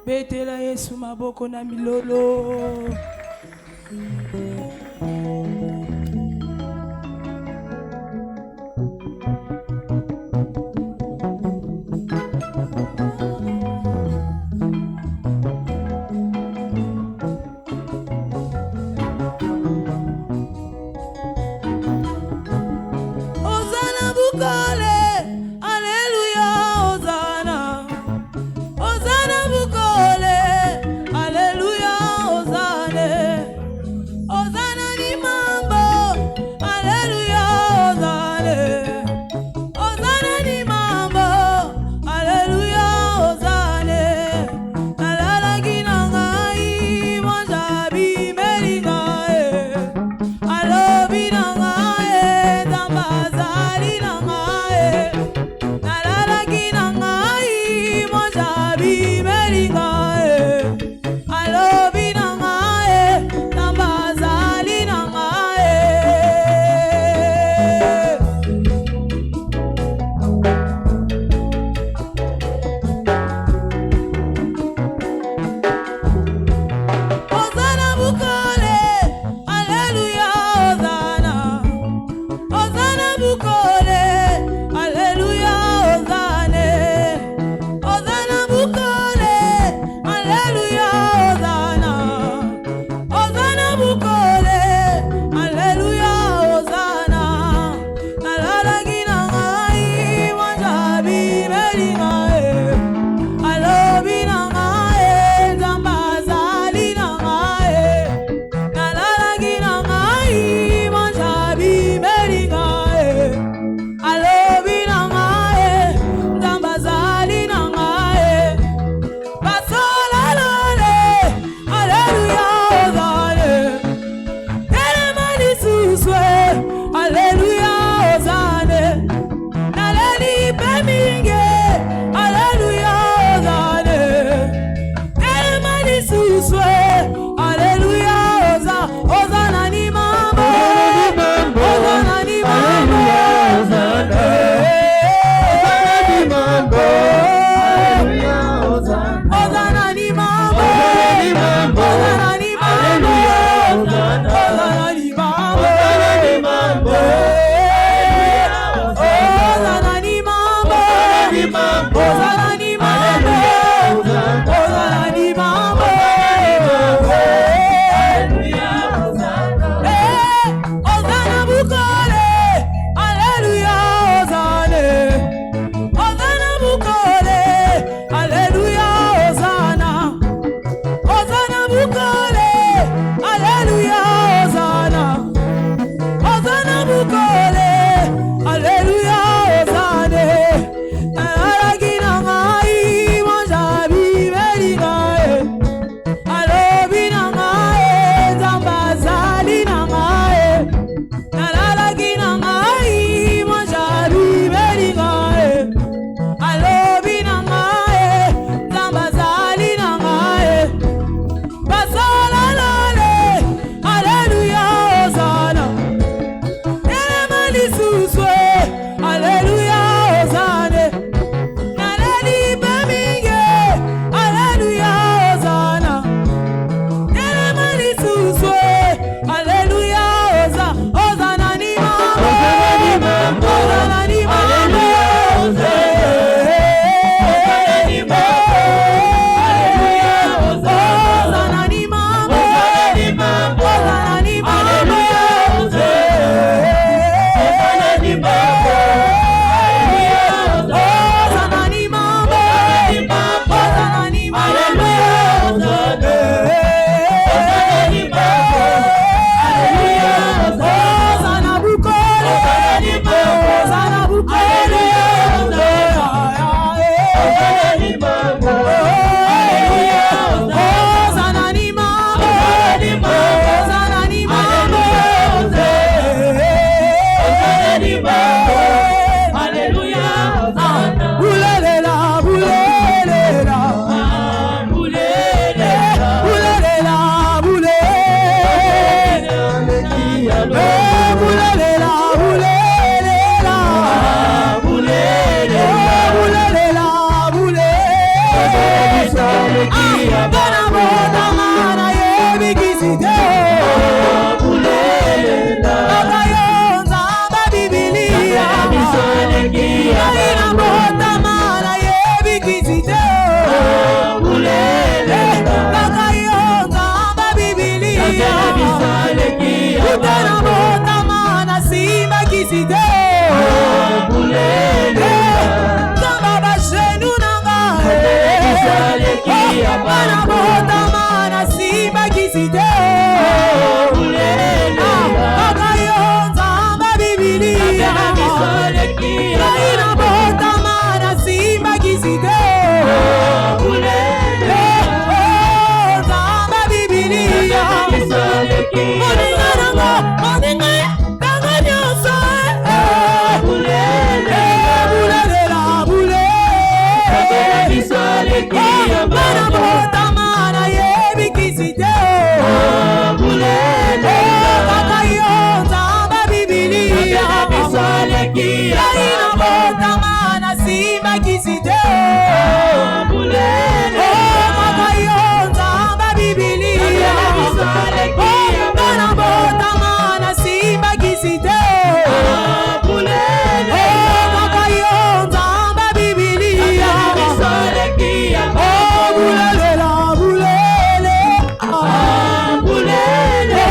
Betela Yesu maboko na milolo. Ozana bukole. kisite bulele makayonza ba bibilia bana bota mana simba kisite bulele makayonza ba bibilia bulele la bulele bulele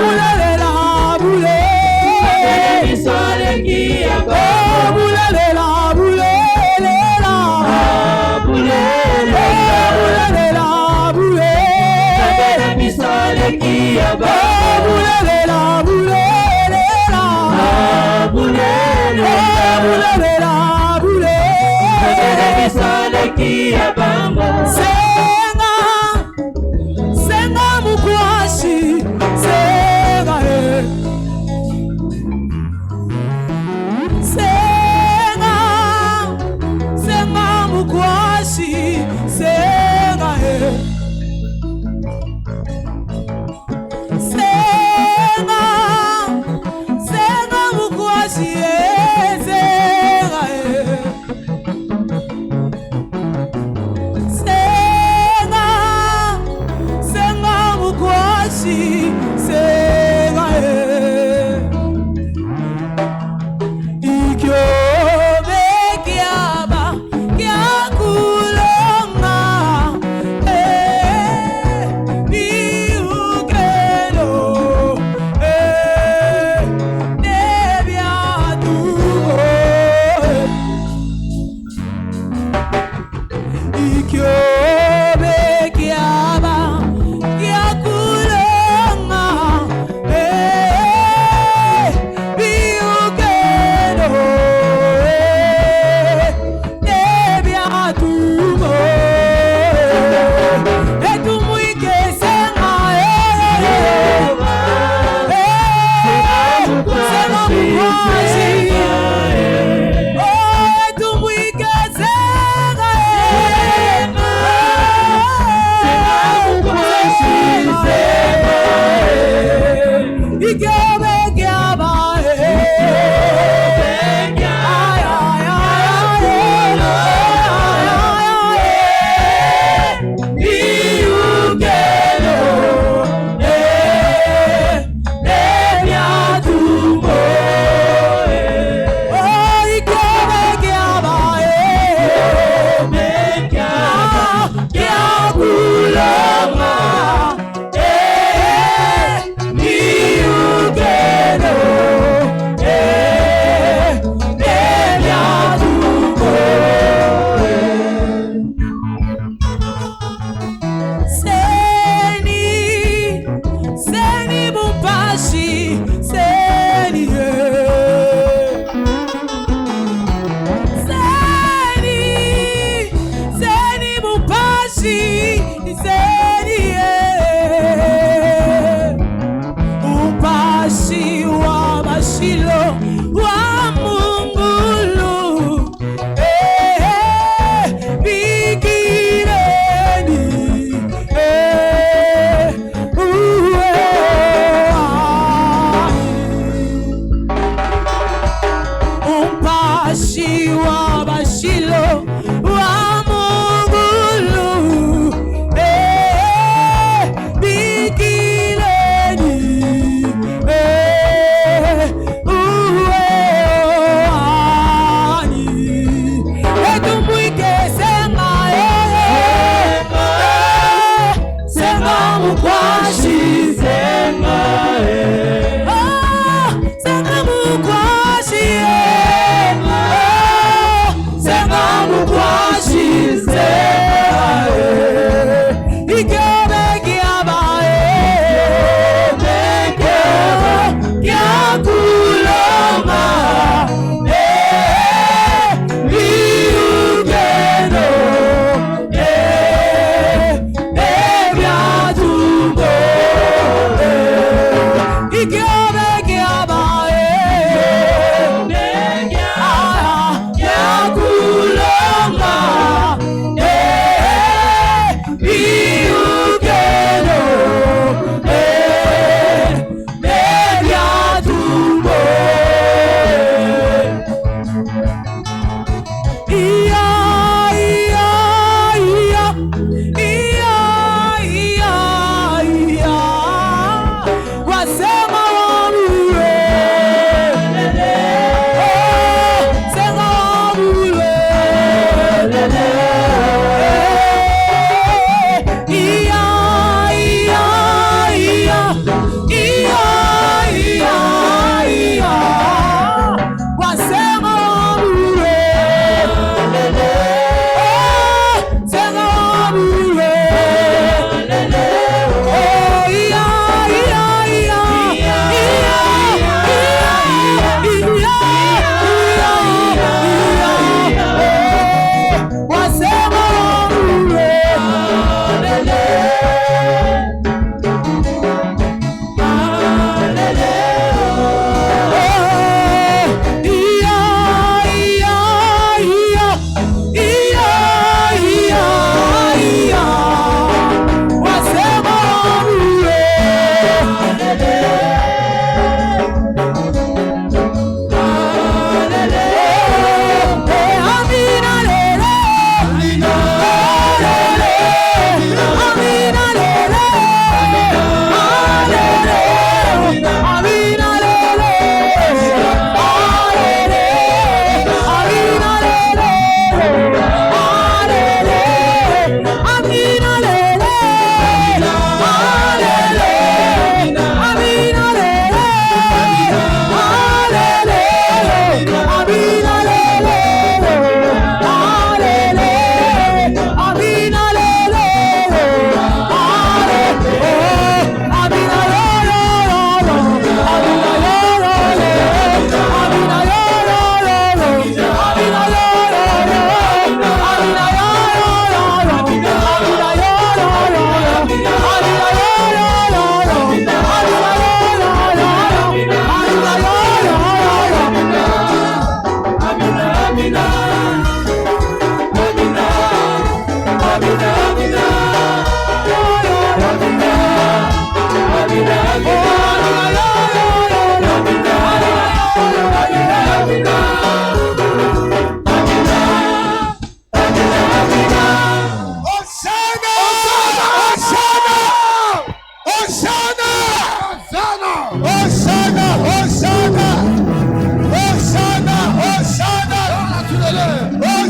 bulele la bulele misale kia bulele la bulele la bulele la bulele misale kia bulele la bulele la bulele la bulele misale kia bamba senga senga mukwashi senga senga senga mukwashi senga senga senga mukwashi senga senga senga mukwashi senga ikyobe kyaba kyakulonga biugelo nebyatugo ikyobe kyaba kyakulonga biugelo nebyatugo etumuike senga senga mukwashi etumuike senga ikyobe kyaba seni bumpashi seni seni bumpashi seni umpashi wa mashilo wa mungulu bikireni umpashi wa mashilo wa mungulu bikireni etumuike senga senga mukwashi senga senga mukwashi senga mukwashi senga ikyobe kyaba kyakulonga biugelo nebyatugo ikyobe kyaba kyakulonga biugelo nebyatugo iya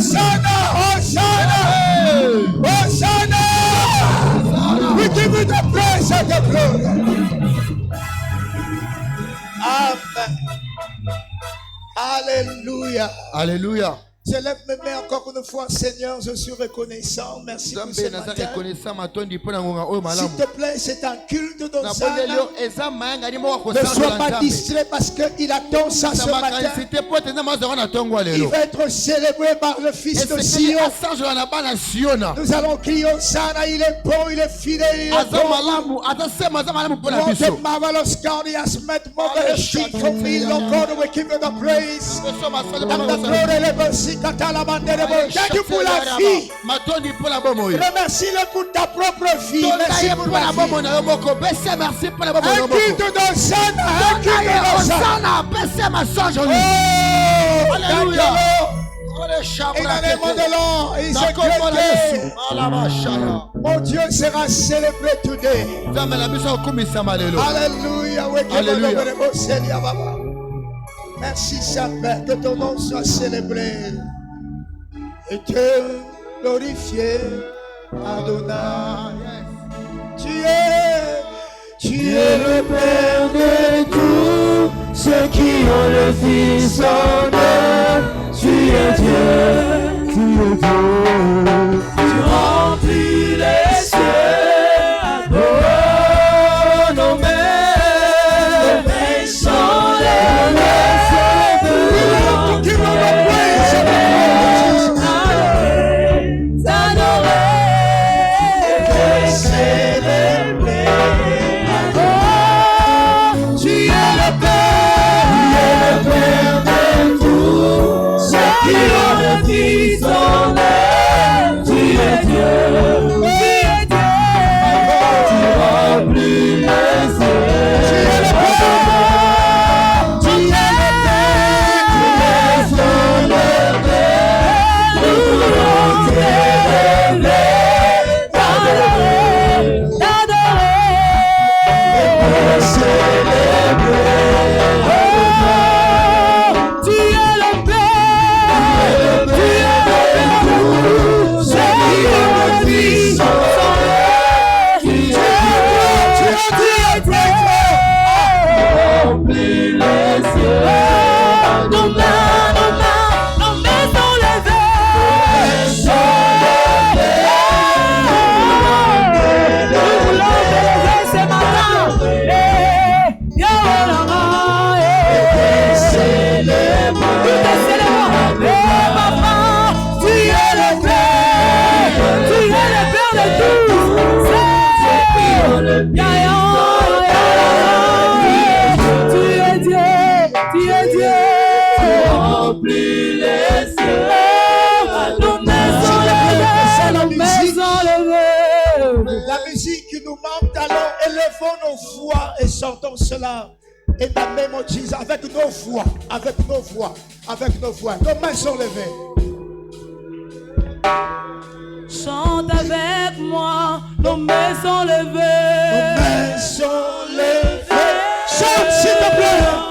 Hosanna, Hosanna, Hosanna. We give you the praise and the glory. Amen. Alléluia. Alléluia. Je lève mes mains encore une fois, Seigneur, je suis reconnaissant. Merci pour ce matin. S'il te plaît, c'est un culte d'Hosanna. Ne sois pas distrait parce qu'il attend ça ce matin. Il va être célébré par le Fils de Sion. Nous allons crier Hosanna, il est bon, il est fidèle, il est bon. What a marvelous God he has met, marvelous sheep from me, Lord God, we give you the praise. And the glory, thank you pour la vie. Remercie-le pour ta propre vie. Merci pour la vie. Un culte d'Hosanna, un culte d'Hosanna. Oh, thank you, Lord. In the name of the Lord, it's a great day. Mon Dieu sera célébré today. Alléluia. Merci Saint-Père, que ton nom soit célébré. Et te glorifié, Adonai. Tu es le Père de tous ceux qui ont le Fils en eux. Tu es Dieu, tu es Dieu. Tu remplis les cieux. Oh, nos mains sont levées. Élevons nos voix et chantons cela. Et dans le même Jésus, avec nos voix, avec nos voix, avec nos voix. Nos mains sont levées. Chante avec moi, nos mains sont levées. Nos mains sont levées. Chante s'il te plaît. Chante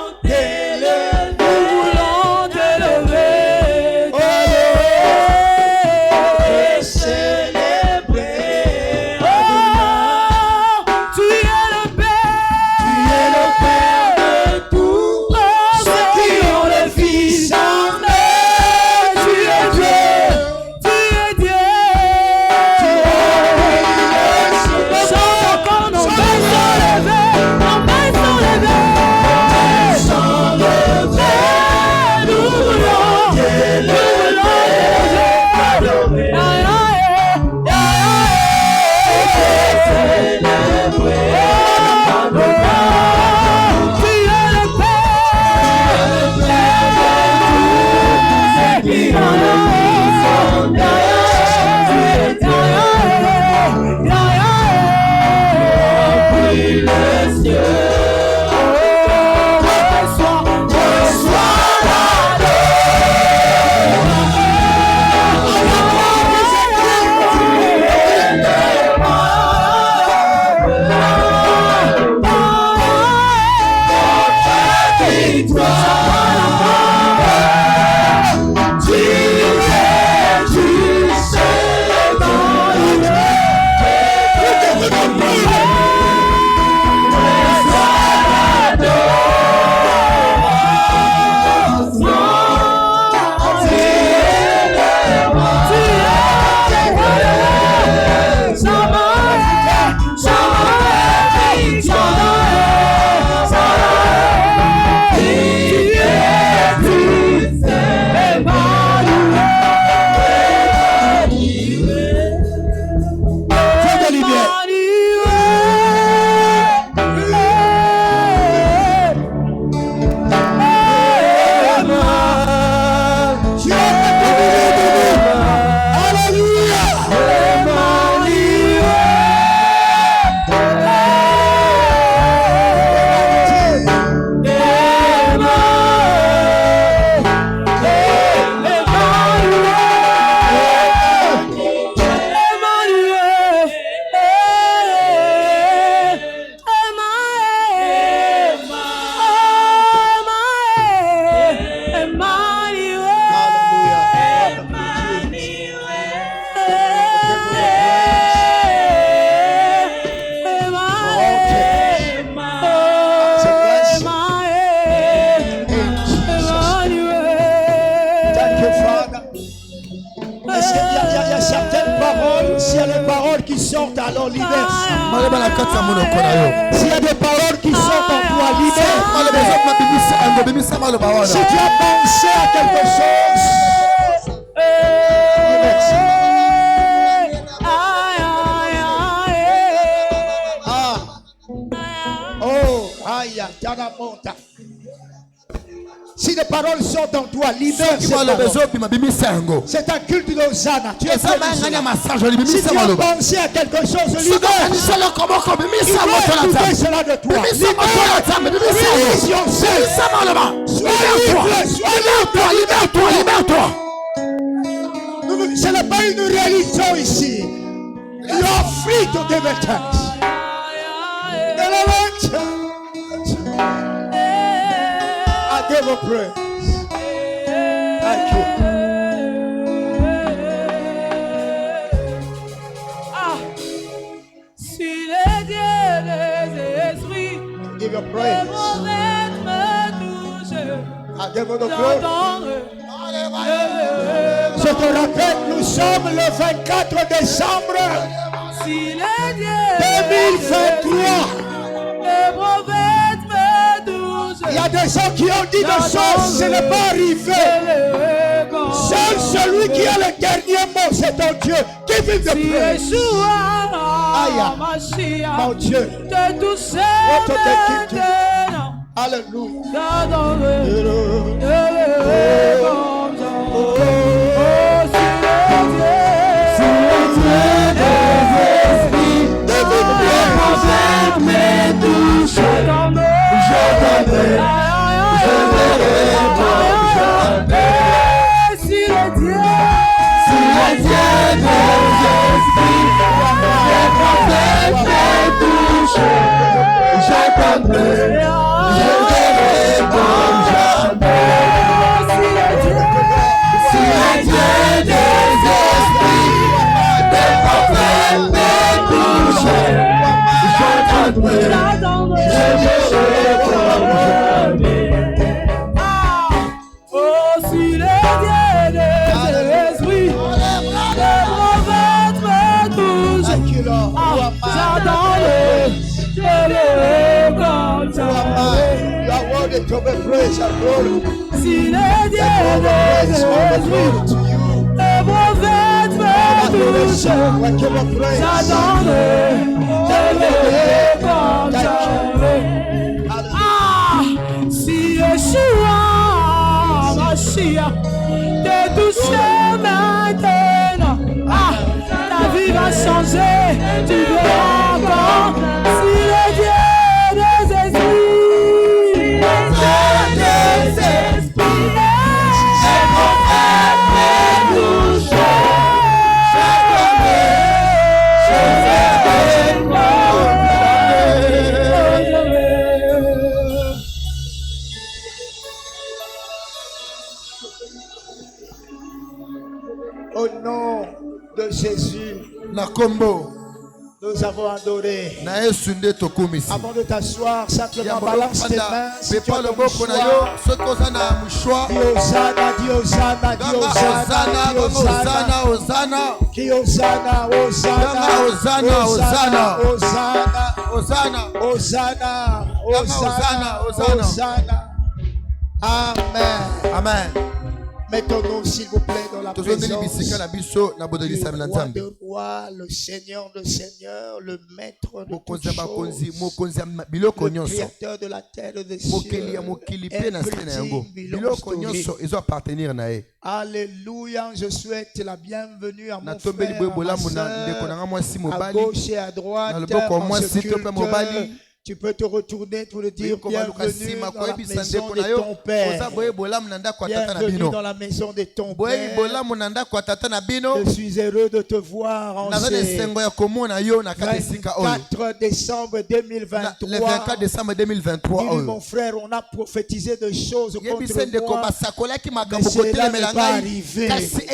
Est-ce qu'il y a certaines paroles? S'il y a des paroles qui sortent, alors libère ça. S'il y a des paroles qui sortent en toi, libère. Si tu as pensé à quelque chose, libère ça. Si les paroles sortent en toi, libère ces paroles. C'est un culte de Hosanna. Si tu as pensé à quelque chose, libère. Il faut écouter cela de toi. Libère-toi. Ce n'est pas une religion ici. You are free to give it thanks. I give a praise. Thank you. Si les dieux des esprits Give your praise. I give you the glory. Je te rappelle, nous sommes le 24 décembre 2023. Il y a des gens qui ont dit des choses, ce n'est pas arrivé. Seul celui qui a le dernier mot, c'est ton Dieu. Give him the praise. Mon Dieu. Alléluia. To be praised and glory. Si les dieux les prophètes me touchent, si Yeshua Mashiach te touche maintenant, ta vie va changer, tu verras encore. Si les dieux des esprits au nom de Jésus, nous avons adoré. Avant de t'asseoir, simplement balance tes mains. Si tu as le choix, dis Hosanna, dis Hosanna, dis Hosanna, dis Hosanna, Hosanna, Hosanna, Hosanna, Hosanna, Hosanna. Amen. Amen. Mettons-nous, s'il vous plaît, dans la présence du roi de rois, le Seigneur de seigneurs, le maître de toutes choses, le créateur de la terre et des cieux. Alléluia, je souhaite la bienvenue à mon frère, à ma soeur, à gauche et à droite, en ce culte. Tu peux te retourner pour le dire bienvenue dans la maison de ton Père. Bienvenue dans la maison de ton Père. Je suis heureux de te voir en ce 24 décembre 2023. Dis-lui, mon frère, on a prophétisé des choses contre moi, mais cela n'est pas arrivé. C'est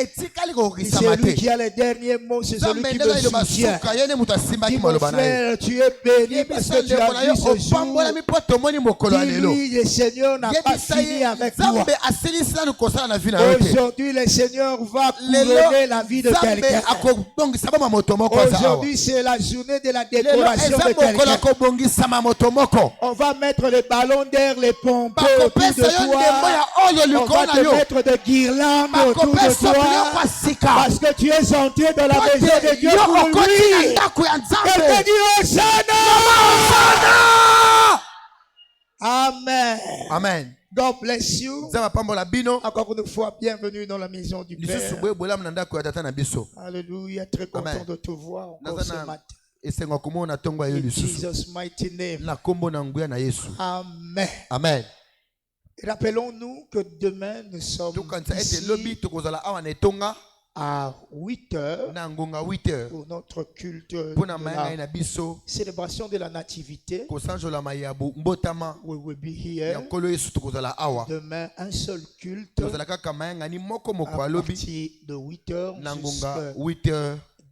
lui qui a les derniers mots, c'est celui qui me soutient. Dis, mon frère, tu es béni parce que tu as aujourd'hui, ce jour, oui, le Seigneur n'a pas fini avec toi. Aujourd'hui, le Seigneur va couronner la vie de quelqu'un. Aujourd'hui, c'est la journée de la décoration de quelqu'un. On va mettre les ballons d'air, les pompes autour de toi. On va te mettre des guirlandes autour de toi. Parce que tu es entré dans la maison de Dieu pour lui. Quelqu'un dit Hosanna. Amen. Amen. God bless you. Encore une fois, bienvenue dans la maison du Père. Alléluia, très content de te voir encore ce matin. In Jesus' mighty name. Amen. Amen. Rappelons-nous que demain nous sommes ici à 8 heures pour notre culte de la célébration de la nativité. We will be here. Demain, un seul culte à partir de 8 heures jusqu'à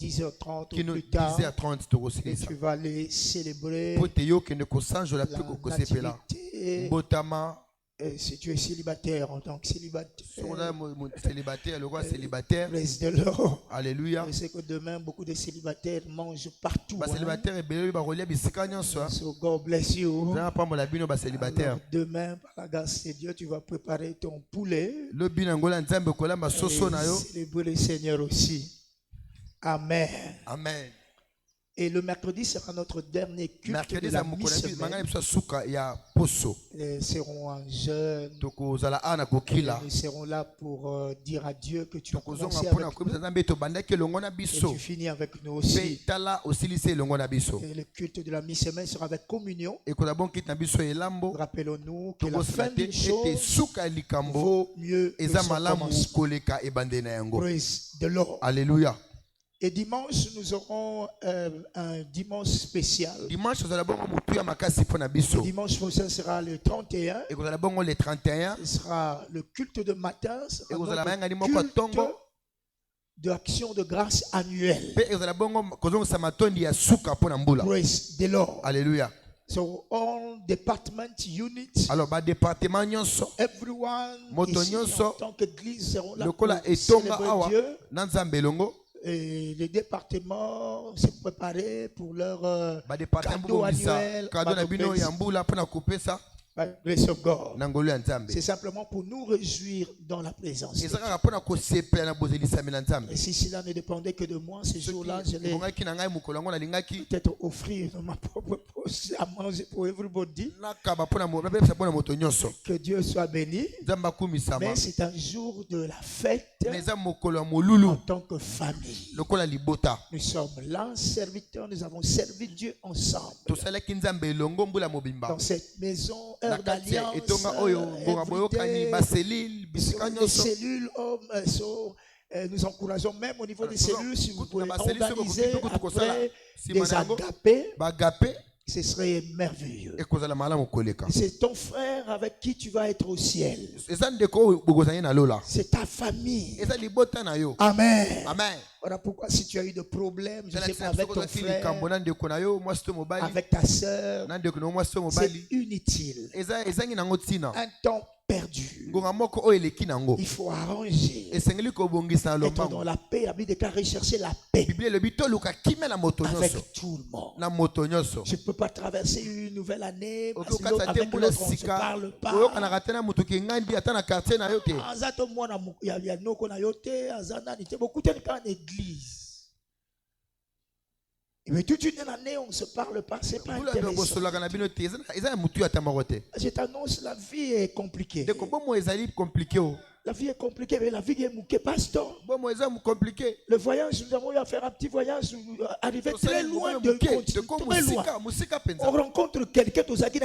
10h30 ou plus tard. Et tu vas aller célébrer la nativité. Si tu es célibataire, en tant que célibataire, praise the Lord. Alléluia. Je sais que demain, beaucoup de célibataires mangent partout. So God bless you. Alors, demain, par la grâce de Dieu, tu vas préparer ton poulet et célébrer le Seigneur aussi. Amen. Amen. Et le mercredi sera notre dernier culte de la mi-semaine. Nous serons en jeûne. Nous serons là pour dire à Dieu que tu as commencé avec nous et tu finis avec nous aussi. Et le culte de la mi-semaine sera avec communion. Rappelons-nous que la fin d'une chose vaut mieux que son commencement. Praise the Lord. Alléluia. Et dimanche, nous aurons un dimanche spécial. Dimanche prochain sera le 31. Ce sera le culte de matin. Ce sera notre culte d'action de grâce annuelle. Praise the Lord. Alléluia. So all department units, everyone ici en tant qu'église seront là pour célébrer Dieu. Et les départements se préparaient pour leur cadeau annuel. Grace of God. C'est simplement pour nous réjouir dans la présence de Dieu. Et si cela ne dépendait que de moi, ce jour-là, je l'ai peut-être offrir dans ma propre poche à manger pour everybody. Que Dieu soit béni. Mais c'est un jour de la fête en tant que famille. Nous sommes là, serviteurs, nous avons servi Dieu ensemble. Dans cette maison, d'alliance, les cellules, nous encourageons même au niveau des cellules, si vous pouvez organiser après des agapés, ce serait merveilleux. C'est ton frère avec qui tu vas être au ciel. C'est ta famille. Amen. Amen. Voilà pourquoi si tu as eu des problèmes, je sais pas, avec ton frère, avec ta soeur, c'est inutile. Un temps perdu. Il faut arranger. Être dans la paix, la Bible déclare rechercher la paix avec tout le monde. Je ne peux pas traverser une nouvelle année parce que avec l'autre on ne se parle pas. Mais toute une année, on ne se parle pas, c'est pas intéressant. Je t'annonce, la vie est compliquée. La vie est compliquée, mais la vie est mouquée, pasteur. Le voyage, nous avons eu à faire un petit voyage, arriver très loin de continent, très loin. On rencontre quelqu'un, on s'est dit,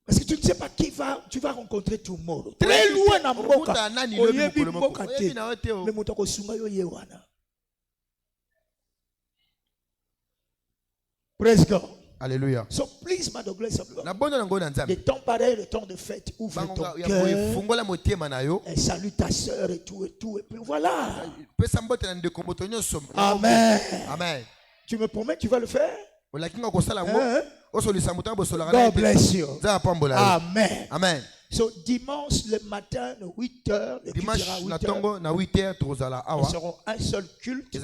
parce que tu ne sais pas qui tu vas rencontrer tomorrow. Très loin na mboka. Mais mutako sunga yo yewana. Praise God. Alléluia. So please, ma doglesse, Le temps pareil, le temps de fête, ouvre ton cœur et salue ta soeur et tout, et puis voilà. Amen. Amen. Tu me promets, tu vas le faire? Hein? God bless you. Amen. Amen. So, dimanche le matin, 8h, le dimanche, culte sera 8h. Nous serons un seul culte.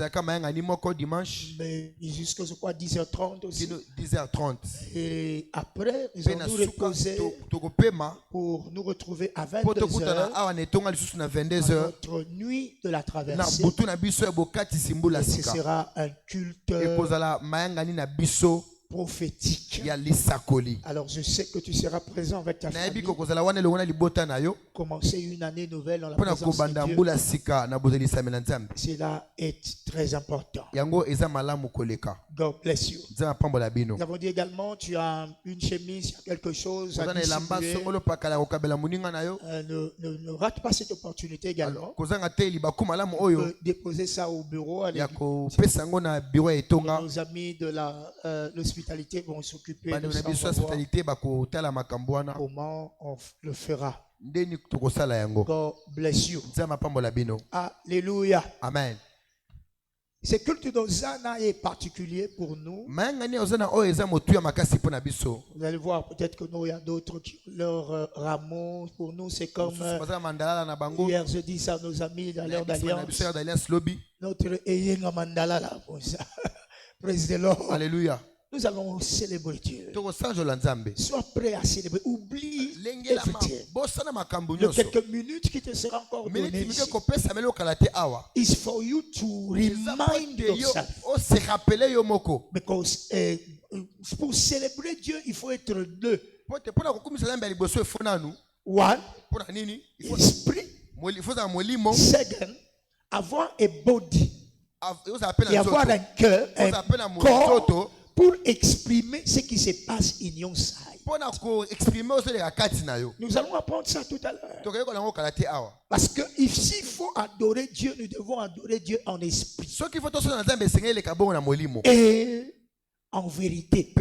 Mais jusqu'à 10h30 aussi. 10h30. Et après, nous allons nous reposer pour nous retrouver à 22h. Notre nuit de la traversée. Et ce sera un culte prophétique. Alors je sais que tu seras présent avec ta famille. Commencer une année nouvelle dans la présence de Dieu. Cela est très important. God bless you. Nous avons dit également, tu as une chemise, quelque chose à distribuer. Ne rate pas cette opportunité également. Tu peux déposer ça au bureau. Nos amis de l'hospitalité vont s'occuper de ça. Comment on le fera. God bless you. Alléluia. Amen. Ce culte d'Hosanna est particulier pour nous. Vous allez voir, peut-être que nous, il y a d'autres qui ont leur rameau. Pour nous, c'est comme hier, je dis ça à nos amis dans l'heure d'alliance. Notre Eyenga Mandala là, pour ça. Praise the Lord. Alléluia. Nous allons célébrer Dieu. Sois prêt à célébrer. Oublie les quelques minutes qui te seront encore données. It's for you to remind yourself. Because pour célébrer Dieu, il faut être deux. One, esprit. Second, avoir un body. Et avoir un cœur, un corps, pour exprimer ce qui se passe in your side. Nous allons apprendre ça tout à l'heure. Parce que s'il faut adorer Dieu, nous devons adorer Dieu en esprit. Et en vérité.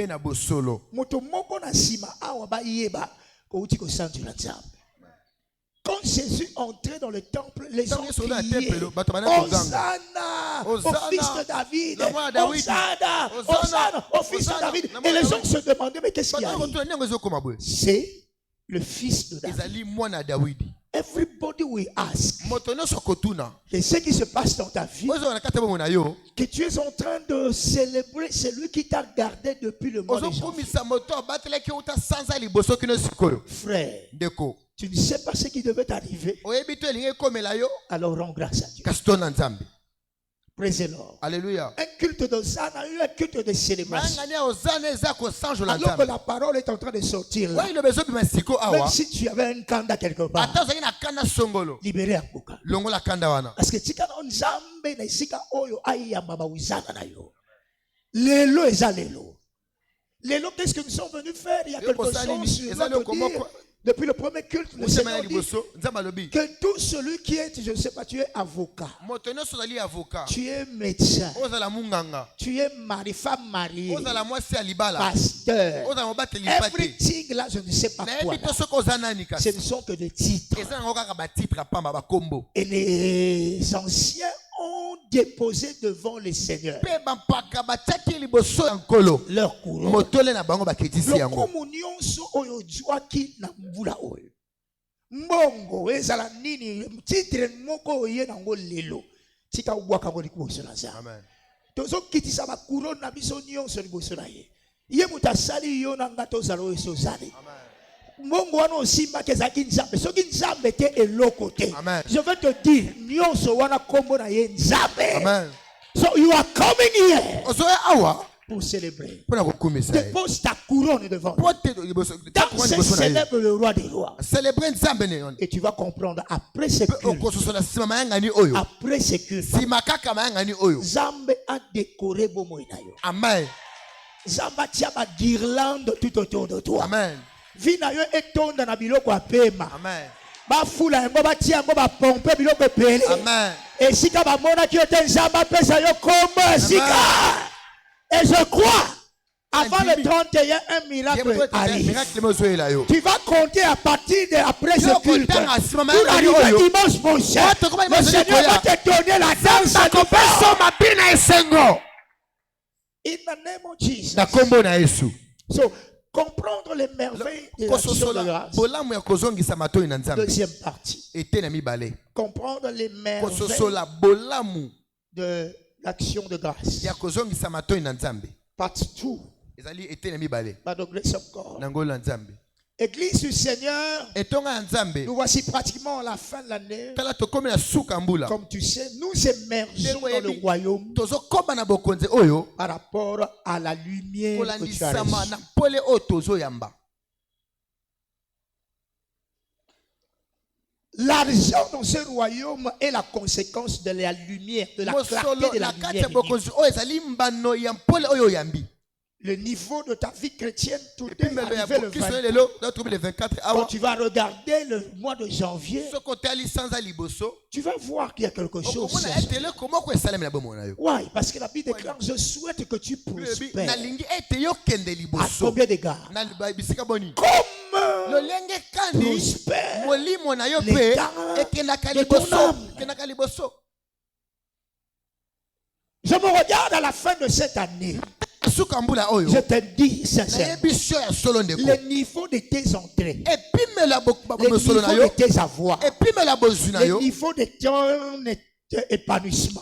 Quand Jésus entrait dans le temple, les gens criaient Hosanna au fils de David, Hosanna, Hosanna au fils de David. Et les gens se demandaient, mais qu'est-ce qu'il y a? C'est le fils de David. Everybody will ask. Et ce qui se passe dans ta vie, que tu es en train de célébrer celui qui t'a gardé depuis le mois de janvier. Frère, tu ne sais pas ce qui devait arriver. Alors rends grâce à Dieu. Praise the Lord. Alléluia. Un culte d'Hosanna, un culte de célébration. Alors que la parole est en train de sortir là. Même si tu avais un kanda quelque part, libéré un bouka. Parce que tika nzambe na isika oyo ayamba bauzana na yo. Lelo eza lelo. Lelo, qu'est-ce que nous sommes venus faire? Il y a quelque chose que dire. Depuis le premier culte, le Seigneur dit que tout celui qui est, je ne sais pas, tu es avocat, tu es médecin, tu es mari, femme mariée, pasteur, everything là, je ne sais pas quoi là. Ce ne sont que des titres. Et les anciens ont déposé devant les seigneurs leur couronne. Mbongo ezala nini titre moko oye nango lelo tika ubwaka ngo liboso na za amen tozo kitisa ba couronne na biso nyonso liboso na ye ye mutasali yo na ngato zalo eso zali amen mbongo wana osimba kezaki nzambe soki nzambe te eloko te je veux te dire nyonso wana kombo na ye nzambe amen. So you are coming here pour célébrer. Dépose ta couronne devant lui. Tant que célèbre le roi des rois. Et tu vas comprendre après ce culte. Après ce culte. Zambe a décoré Bomoinayo. Amen. Zamba tia ba guirlande tout autour de toi. Amen. Vinayo etonda na biloko apema. Amen. Ba fula yango ba tia yango ba pompe biloko pele. Amen. Et sika ba mona ki ete nzamba pesa yo kombo sika. Et je crois Avant le 31, un miracle arrive. Tu vas compter à partir de après ce culte. Pour arriver dimanche prochain, le Seigneur va te donner la grâce. In the name of Jesus. So, comprendre les merveilles de l'action de grâce. Deuxième partie. Comprendre les merveilles de l'action de grâce. Partie 2. By the grace of God. Église du Seigneur, nous voici pratiquement à la fin de l'année. Comme tu sais, nous émergeons dans le royaume par rapport à la lumière que tu as reçue. L'argent dans ce royaume est la conséquence de la lumière, de la clarté de la lumière. Le niveau de ta vie chrétienne, tout est arrivé le 24. Quand tu vas regarder le mois de janvier, tu vas voir qu'il y a quelque chose. Oui, parce que la Bible déclare, je souhaite que tu prospères. À combien d'égards? Comme prospère l'état de ton âme. Je me regarde à la fin de cette année. Je te dis sincèrement, le niveau de tes entrées, le niveau de tes avoirs, le niveau de ton épanouissement,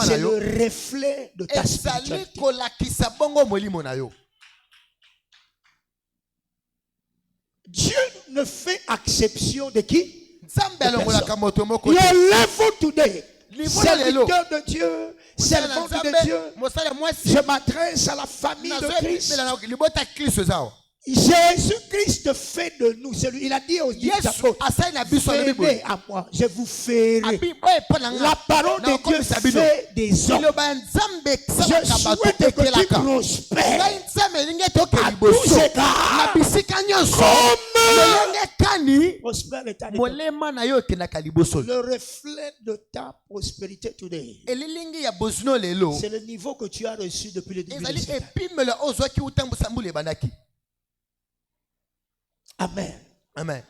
c'est le reflet de ta spiritualité. Dieu ne fait exception de qui? Your level today. Serviteur de Dieu, servante de Dieu, je m'adresse à la famille de Christ. Jésus-Christ fait de nous, il a dit aux apôtres, venez à moi, je vous ferai. La parole de Dieu fait des hommes. Je souhaite que tu prospères à tous égards, comme le reflet de ta prospérité today. C'est le niveau que tu as reçu depuis le début de cette année. Amen. Amen.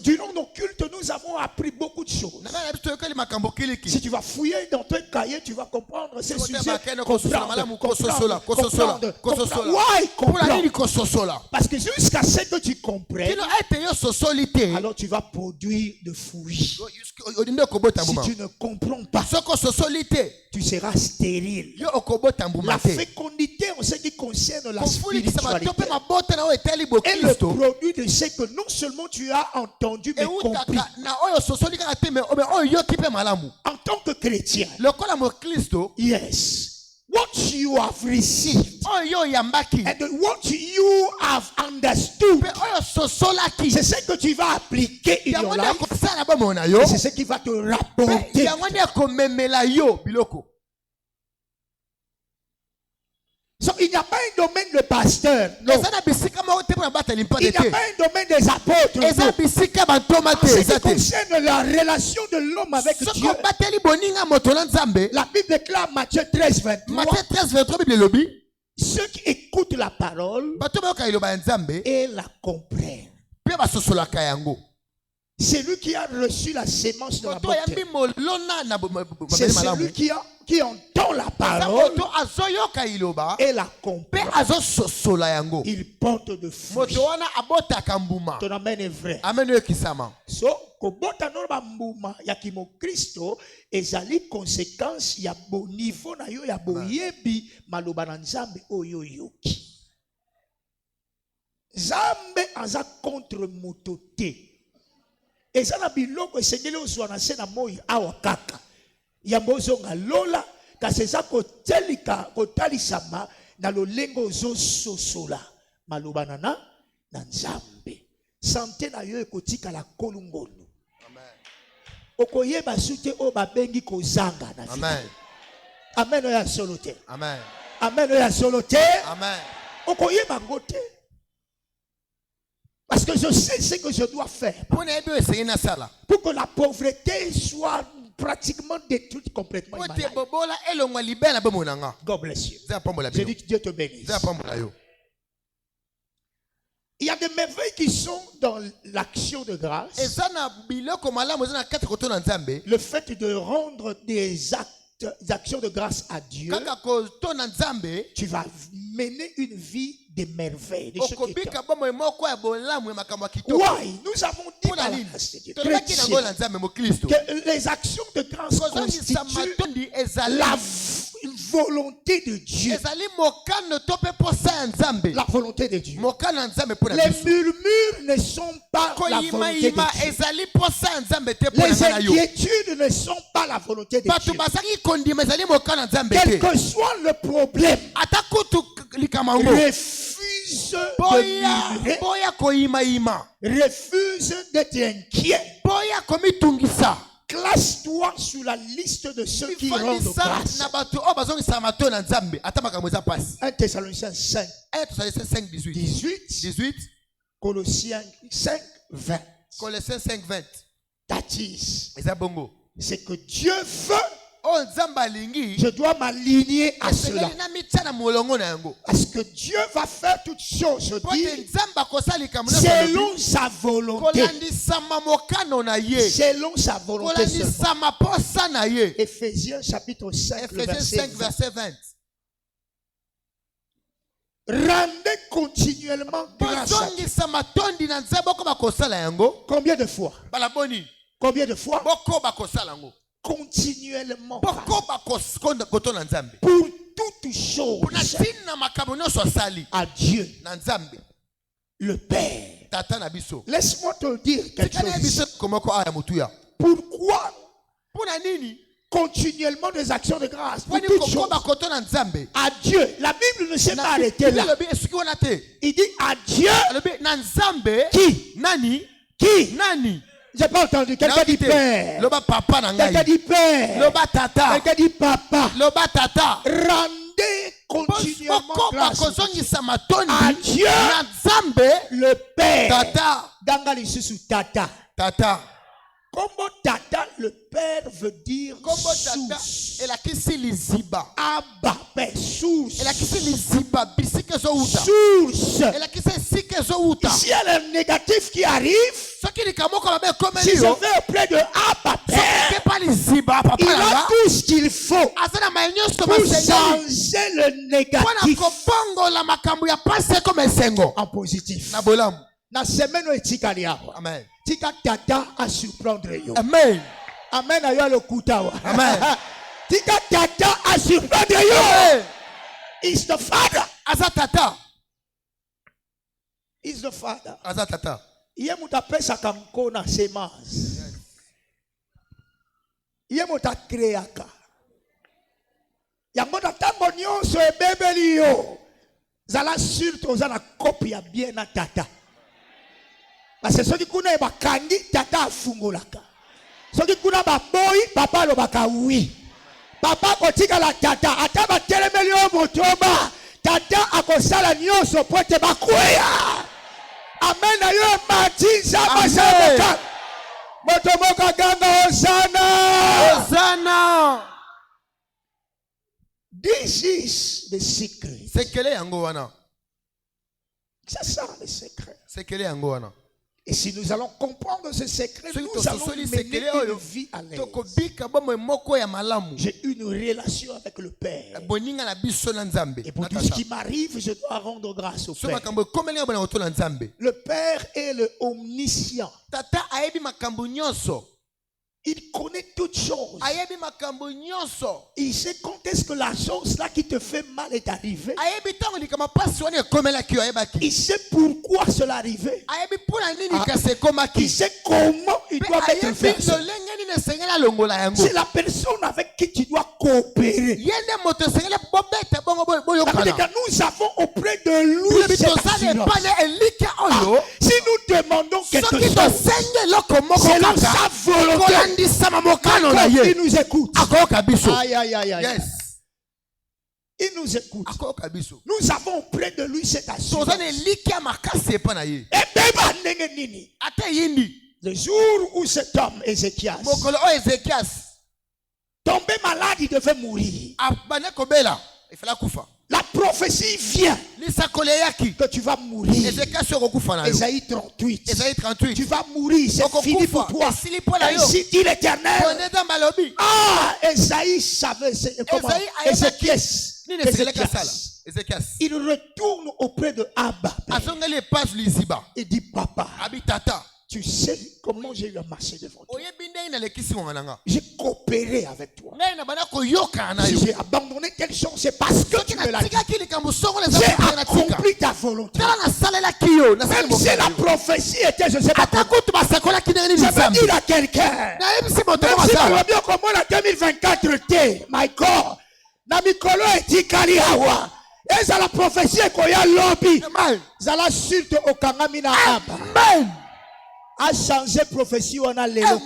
Durant nos cultes, nous avons appris beaucoup de choses. Si tu vas fouiller dans ton cahier, tu vas comprendre ces sujets. Parce que jusqu'à ce que tu comprennes, alors tu vas produire de fruits. Si tu ne comprends pas, tu seras stérile. La fécondité en ce qui concerne la spiritualité est le produit de ce que non seulement tu as entendu mais compris. En tant que chrétien, yes, what you have received and what you have understood, c'est ce que tu vas appliquer in your life. C'est ce qui va te rapporter. Il n'y a pas un domaine de pasteur. Non. Il n'y a pas un domaine des apôtres. Non. Ce qui concerne la relation de l'homme avec Dieu, la Bible déclare Matthieu 13, 23. Ceux qui écoutent la parole et la comprennent. C'est lui qui a reçu la sémence de la bonté. C'est celui qui entend la parole et la comprend. Il porte de fruits. Ton amen est vrai. So, kobota no bambuma ya kimo Kristo ezali conséquence ya bo niveau na yo ya boyebi maloba na Nzambe oyo yoki. Nzambe aza contre motote. Ezana biloko esengeli ozwa na se na moi awa kaka. Yambo ozonga lola kasi eza kotalisama na lolengo ozososola maloba na Nzambe. Sante na yo ekotika la kolungolu. Okoyeba sute o babengi kozanga na vie. Amen. Amen oya solote. Amen. Amen oya solote. Amen. Okoyeba ngote. Parce que je sais ce que je dois faire. Pour que la pauvreté soit pratiquement détruite complètement. God bless you. Je dis que Dieu te bénisse. Il y a des merveilles qui sont dans l'action de grâce. Le fait de rendre des actions de grâce à Dieu, tu vas mener une vie de merveilles. Why? Nous avons dit dans la grâce de Dieu que les actions de grâce constituent la volonté de Dieu. La volonté de Dieu. Les murmures ne sont pas la volonté de Dieu. Les inquiétudes ne sont pas la volonté de Dieu. Quel que soit le problème, refuse de murmurer, refuse d'être inquiet. Classe-toi sur la liste de ceux qui rendent grâce. 1 Thessaloniciens 5, 18, Colossiens 5, 20. Colossiens 5, 20. That is, c'est que Dieu veut. Je dois m'aligner à cela. Parce que Dieu va faire toutes choses, selon sa volonté. Selon sa volonté. Éphésiens chapitre 5, verset 20. Rendez continuellement grâce à Dieu. Combien de fois? Combien de fois? Continuellement pour toutes choses à Dieu le Père. Laisse-moi te dire quelque chose. Pourquoi continuellement des actions de grâce pour toutes choses à Dieu? La Bible ne s'est pas arrêtée là. Il dit à Dieu qui j'ai pas entendu. Quelqu'un dit Père. Quelqu'un dit Père. Quelqu'un dit Papa. Rendez continuellement grâce à Dieu le Père. Dangali susu tata. Comment tata, le Père veut dire source. Abba, Père, source. Source. Ici, il y a le négatif qui arrive. Si je vais auprès de Abba, Père, il a tout ce qu'il faut pour changer le négatif en positif. La semaine où etikali awa. Amen. Tika tata a surprendre yo. Amen. Amen ayo le kutawa. Amen. Tika tata a surprendre yo. Amen. Is the Father. Azatata. Is the Father. Azatata. Iye mutapesa kamko na semence. Iye mutakreaka. Yango tatango nyonso ebebeli yo. Zala surtout zala copie bien na tata. Parce que ceux qui connaissent ba kandi tata afungolaka. Ceux qui connaissent ba boy papa lo baka oui. Papa kotika la tata ataba telemeli o motoba tata akosala nyonso pote bakweya. Amen ayo matinza basaboka. Motomoka ganga Hosanna. Hosanna. This is the secret. Sekele yango wana. C'est ça le secret. Sekele yango wana. Et si nous allons comprendre ce secret, nous allons mener une vie à l'aise. J'ai une relation avec le Père. Et pour tout ce qui m'arrive, je dois rendre grâce au Père. Le Père est le omniscient. Il connaît toutes choses. Il sait quand est-ce que la chose là qui te fait mal est arrivée. Il sait pourquoi cela est arrivé. Il sait comment il doit mettre fin. C'est la personne avec qui tu dois coopérer. Nous avons auprès de lui cette assurance. Si nous demandons quelque chose, c'est dans sa volonté. Il nous écoute. Aïe, aïe, aïe, aïe. Yes. Il nous écoute. Nous avons auprès de lui cette assurance. Le jour où cet homme, Ézéchias, tombé malade, il devait mourir. Il fallait kufa. La prophétie vient que tu vas mourir. Ésaïe 38. Tu vas mourir, c'est fini pour toi. Ainsi dit l'Éternel. Ah, Ésaïe savait. Ézéchias. Il retourne auprès de Abba. Il dit, papa, tu sais comment j'ai eu à marcher devant toi. J'ai coopéré avec toi. Si j'ai abandonné quelque chose, c'est parce que tu me l'as dit. J'ai accompli ta volonté. Même si la prophétie était, je ne sais pas quoi. Je veux dire à quelqu'un, même si le bien comment la 2024 était, my God, Namikolo et Kalihawa. Et ça la prophétie est qu'il y a lobby. Ça la suite au Kangamina Abba. A changé prophétie on a lelo.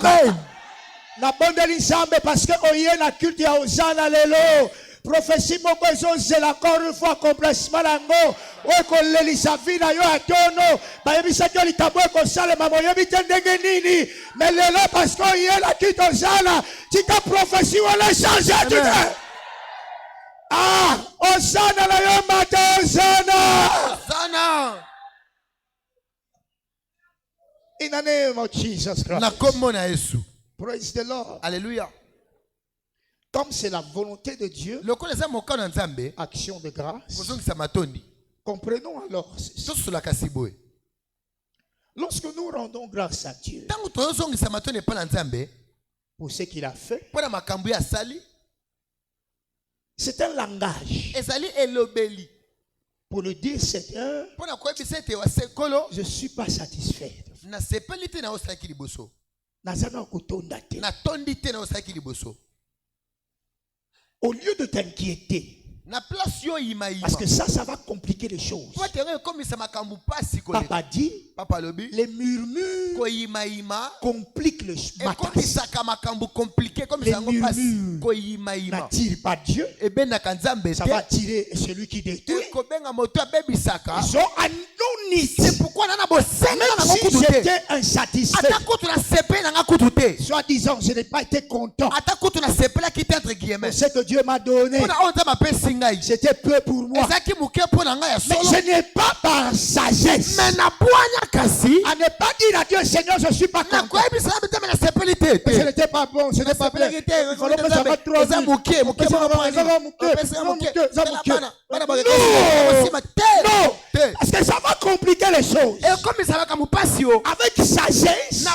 Na bondeli nzambe parce que oye na culte ya ozana lelo. Prophétie moko ezozela encore une fois complètement lango. O ko lelisa vina yo atono. Ba yebisa yo likambo ko sale mamo yebi tendenge nini. Mais lelo parce que oye na culte ozana, tika prophétie on a changé tout. Ah, ozana la yo mata ozana. In the name of Jesus Christ. Praise the Lord. Alléluia. Comme c'est la volonté de Dieu, action de grâce, comprenons alors lorsque nous rendons grâce à Dieu pour ce qu'il a fait, c'est un langage. Pour le dire, Seigneur, je ne suis pas satisfait. Au lieu de t'inquiéter, parce que ça va compliquer les choses. Papa dit, les murmures compliquent le chemin. Les murmures n'attirent pas Dieu. Ça va attirer celui qui détruit. Ils ont annoncé. C'est pourquoi même si j'étais insatisfait, soit disant je n'ai pas été content, c'est que Dieu m'a donné. C'était peu pour moi. Mais je n'ai pas par sagesse à ne pas dire à Dieu, Seigneur, je ne suis pas content. Ce n'était pas bon, ce n'était pas bien. Il fallait que ça va trop vite. Non, parce que ça va compliquer les choses. Avec sagesse,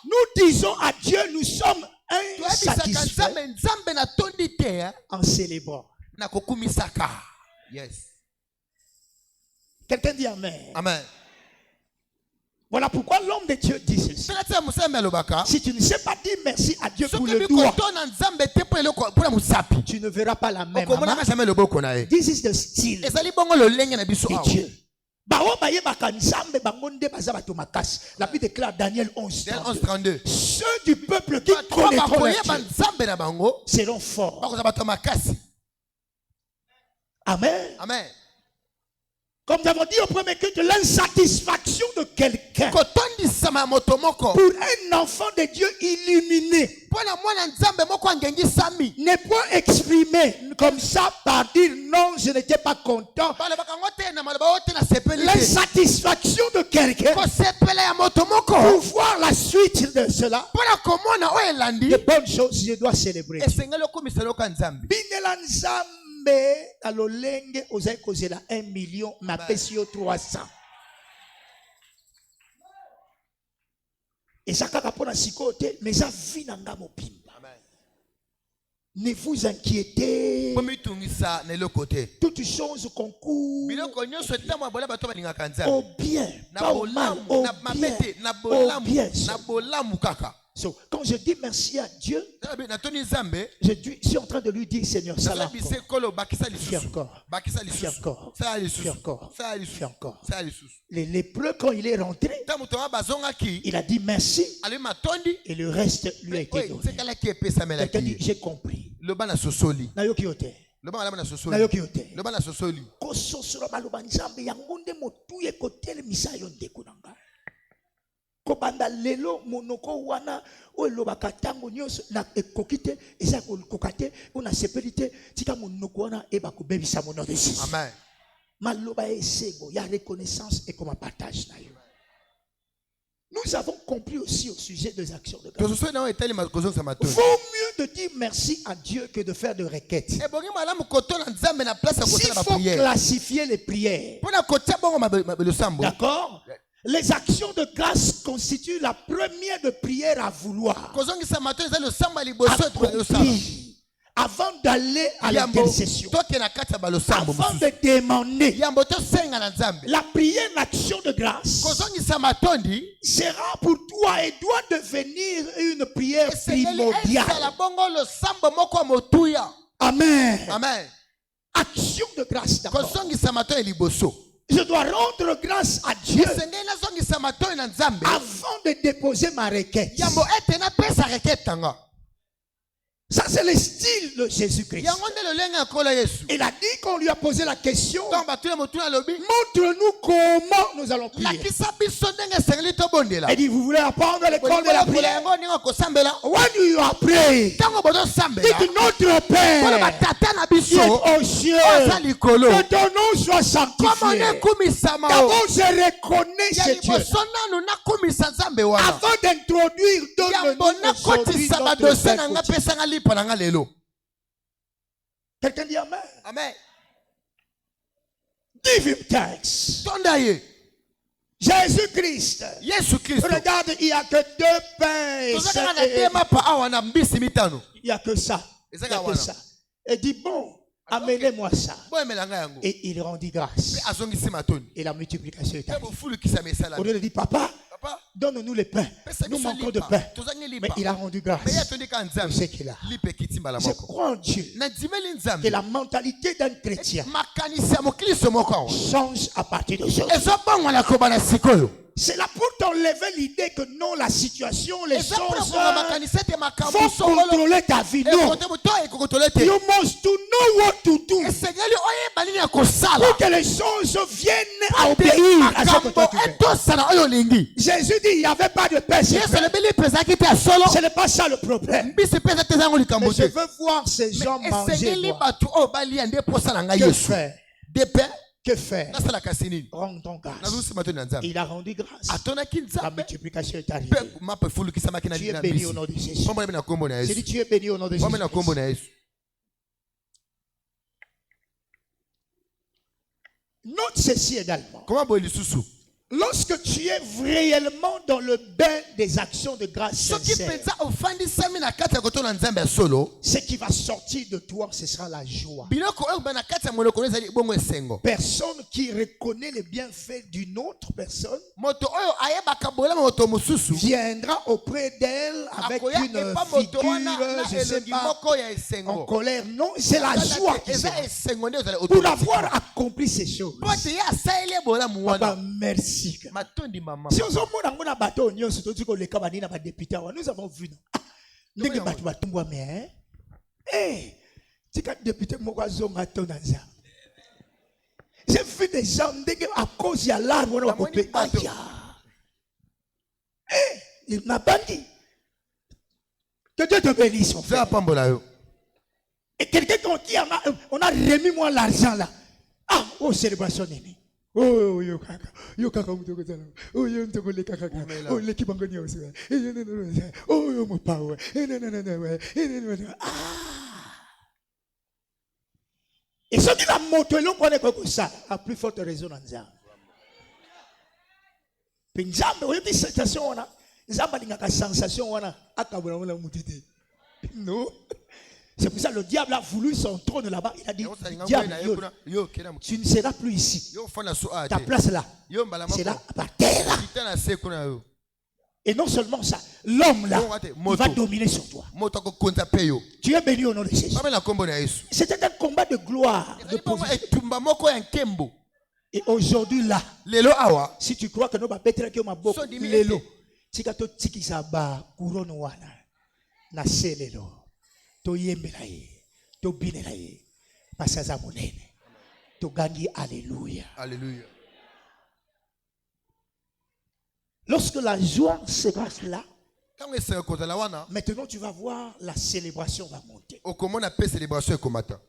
nous disons à Dieu, nous sommes insatisfaits en célébrant. Yes. Quelqu'un dit Amen. Amen. Voilà pourquoi l'homme de Dieu dit ceci. Si tu ne sais pas dire merci à Dieu pour le doigt, tu ne verras pas la même. This is the style de Dieu. La Bible déclare Daniel 11, 32. Ceux du peuple qui connaîtront Dieu seront forts. Amen. Amen. Comme nous avons dit au premier culte, l'insatisfaction de quelqu'un pour un enfant de Dieu illuminé n'est pas exprimé comme ça par dire non, je n'étais pas content. L'insatisfaction de quelqu'un pour voir la suite de cela, de bonnes choses, je dois célébrer. Alolenge ozaï kozela 1 million ma pesio 300. Et ça kaka pona sikote mais ça vit nanga mopimba. Ne vous inquiétez. Toutes choses concourent au bien, pas au mal, au bien. So, quand je dis merci à Dieu, je suis en train de lui dire, Seigneur, ça là fais encore. Les lépreux, quand il est rentré, il a dit merci et le reste lui a été donné. Quelqu'un dit, j'ai compris. kobanda lelo monoko wana oyo bakatango nyoso na ekokite eza kokate ona sepelite tika monoko wana eba kobebisa monoko de Jésus. Amen. Maloba esego ya reconnaissance et comme partage na yo. Nous avons compris aussi au sujet des actions de grâce. Vaut mieux de dire merci à Dieu que de faire de requêtes. Il faut classifier les prières. D'accord? Les actions de grâce constituent la première de prière à vouloir. Avant d'aller à l'intercession, avant de demander, la prière, l'action de grâce sera pour toi et doit devenir une prière primordiale. Amen. Amen. Action de grâce d'abord. Je dois rendre grâce à Dieu avant de déposer ma requête. Ça, c'est le style de Jésus-Christ. Il a dit qu'on lui a posé la question. Montre-nous comment nous allons prier. Il dit, vous voulez apprendre l'école de la prière? When you are praying, dites notre Père qui est aux cieux, que ton nom soit sanctifié. D'abord, je reconnais ce Dieu. Avant d'introduire, donne-nous aujourd'hui notre Père. Quelqu'un dit Amen. Amen. Give him thanks. Jésus-Christ. Regarde, il n'y a que 2 pains. Il n'y a que ça. Il n'y a que ça. Et dit bon, amenez-moi ça. Et il rendit grâce. Et la multiplication est arrivée. Au lieu de dire papa, donne-nous les pains. Nous manquons de pain. Mais il a rendu grâce. C'est ce qu'il a. Je crois en Dieu que la mentalité d'un chrétien change à partir d'aujourd'hui. C'est là pour t'enlever l'idée que non, la situation, les choses vont contrôler ta vie. Non. You must to know what to do. Pour que les choses viennent à obéir à ce que toi tu fais. Jésus dit il n'y avait pas de paix. Ce n'est pas ça le problème. Mais je veux voir ces gens manger. Que faire? Des pains. Que faire? Rendons grâce. Il a rendu grâce. La multiplication est arrivée. Tu es béni au nom de Jésus. J'ai dit tu es béni au nom de Jésus. Note ceci également. Lorsque tu es réellement dans le bain des actions de grâce sincères, ce qui va sortir de toi, ce sera la joie. Personne qui reconnaît les bienfaits d'une autre personne viendra auprès d'elle avec une figure, je sais pas, en colère. Non, c'est la joie qui sera. Pour avoir accompli ces choses. Papa, merci. Si nous avons vu. J'ai vu des gens à cause de l'arbre. Il m'a bandit. Que Dieu te bénisse. Et quelqu'un qui on a remis moi l'argent là. Ah, oh, célébration nini. Oh, yo kaka mutoko oh yo mutoko le kaka oh le kibangoni aussi oh yo mo power et ce qui la moto l'on connaît comme ça à plus forte raison en Nzambe Nzambe oui cette sensation on a Nzambe lingaka sensation on a akabula mona mutete non. C'est pour ça que le diable a voulu son trône là-bas. Il a dit, diable, tu ne seras plus ici. Ta place là, c'est là, par terre. Et non seulement ça, l'homme là, il va dominer sur toi. Tu es béni au nom de Jésus. C'était un combat de gloire. De et aujourd'hui là, si tu crois que nous allons battre que ma boque, lelo, si tu as tiki saba couronne wana, na selelo. To yembela ye, to binela ye, pasaza monene, to gangi alléluia. Alléluia. Lorsque la joie sera là, maintenant tu vas voir la célébration va monter.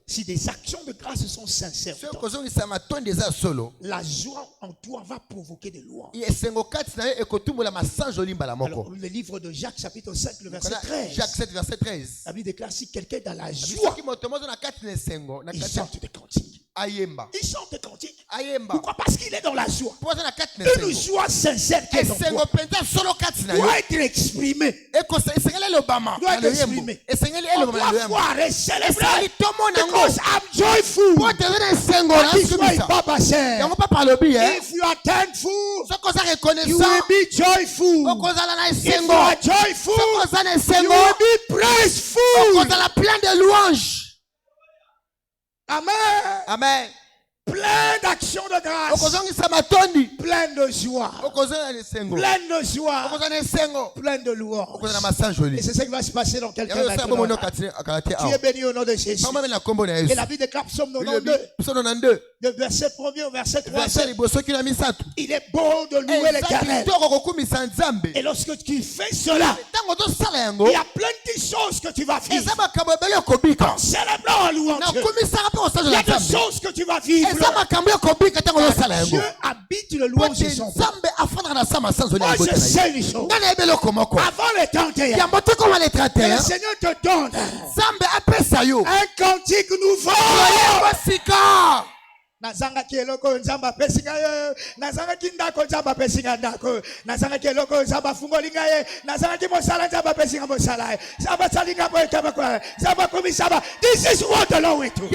Si des actions de grâce sont sincères, la joie en toi va provoquer des louanges. Alors, le livre de Jacques chapitre 5 le verset 13. Jacques 7 verset 13. La Bible déclare si quelqu'un est dans la joie, il chante des cantiques. Il chante des cantiques. Pourquoi? Parce qu'il est dans la joie. Une joie sincère qui est en toi doit être exprimée. Doit être exprimée. On doit voir et célébrer. Because I'm joyful. That is why Papa said, if you are thankful, you will be joyful. If you are joyful, you will be praiseful. Amen. Amen. Plein d'actions de grâce. Plein de joie. Plein de joie. Plein de louanges. Et c'est ça qui va se passer dans quelques instants. Tu es béni au nom de Jésus. Et la Bible déclare Psaume 92. De verset 1er au verset 3. Il est bon de louer l'Éternel. Et lorsque tu fais cela, il y a plein de choses que tu vas vivre. En célébrant en louant Dieu. Il y a des choses que tu vas vivre. Dieu habite le louange de son peuple. Moi je sais une chose. Avant les 31, le Seigneur te donne un cantique nouveau. Nazanga kieloko nzamba pesinga yo, nazanga kindako nzamba pesinga ndako, nazanga kieloko nzamba fungoli ngaye, nazanga kimosala nzamba pesinga mosala, nzamba salinga po ekaba kwa, nzamba komisaba. This is what the Lord will do.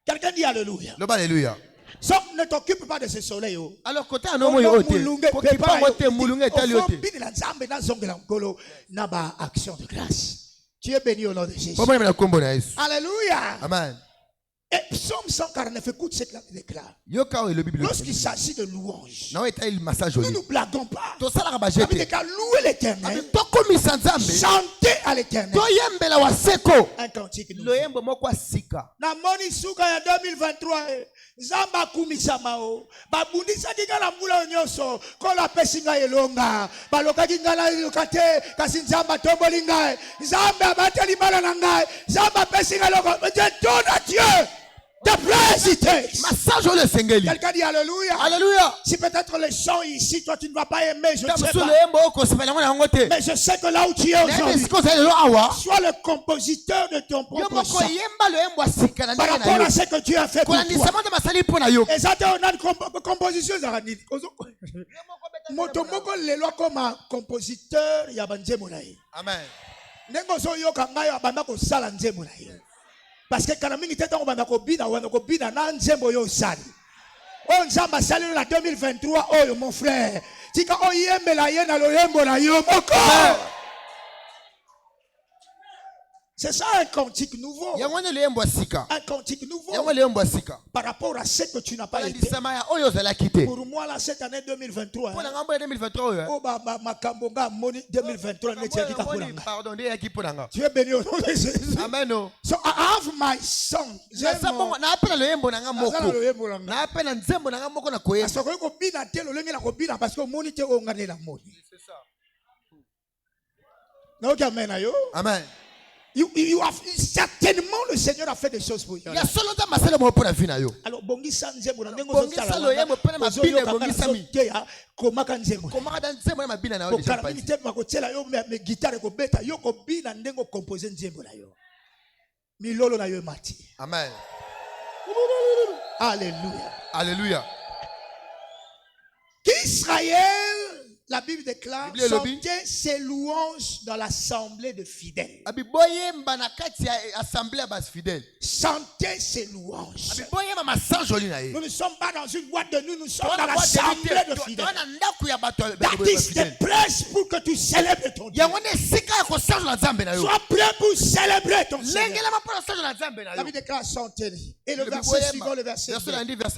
Quelqu'un dit alléluia. Alléluia. So, ne t'occupe pas de ce soleil. Alors côté un homme yote, action de grâce. Tu es béni au nom de Jésus. Alléluia. Amen. Et Psaume 149, écoute ce que la Bible déclare. Lorsqu'il s'agit de louange, nous ne blaguons pas. La Bible déclare louer l'Éternel, chanter à l'Éternel. Un cantique nouveau. Namoni suka ya 2023 Zamba kumisama o babundisa kingala mbula onyoso kola pesinga elonga baloka kingala lokate kasi nzamba tombolinga nzamba bateli mala na ngai nzamba pesinga loko je donne à Dieu the praise it takes. Quelqu'un dit alléluia. Alléluia. Si peut-être les chants ici toi tu ne vas pas aimer, je ne sais pas, mais je sais que là où tu es aujourd'hui, sois le compositeur de ton propre chant par rapport à ce que tu as fait pour toi. Et ça te donne une composition. Motomoko lelo comme un compositeur ya banzemo na ye. Amen. Nengo so yoka ngayo abanda ko sala nzemo na ye. Parce que quand mingi teta obanda ko bina na nzembo yo sali. O nzamba sali na 2023 oyo mon frère. Tika oyembela ye na loyembo na yo moko. C'est ça un cantique nouveau. Un cantique nouveau. Par rapport à ce que tu n'as pas été. Pour moi, là, cette année 2023. Oh, ma kambonga, moni 2023. Tu es béni au nom de Jésus. Amen. So I have my song. Parce que moni te ongane la moni. Amen. You have certainement le Seigneur a fait des choses pour toi. Alors bongi sanze bona ndengo zotala. Comment kan nzembo. Karabini mako tela yo me guitare ko beta yo ko bina ndengo composer nzembo na yo. Milolo na yo mati. Amen. Alléluia. Alléluia. Qu'Israël, la Bible déclare, chanter ses louanges dans l'assemblée de fidèles. Chanter ses louanges. Nous ne sommes pas dans une boîte de nuit, nous sommes dans l'assemblée de fidèles. That is the place pour que tu célèbres ton Dieu. Sois prêt pour célébrer ton Seigneur. La Bible déclare chanter. Et le verset suivant, le verset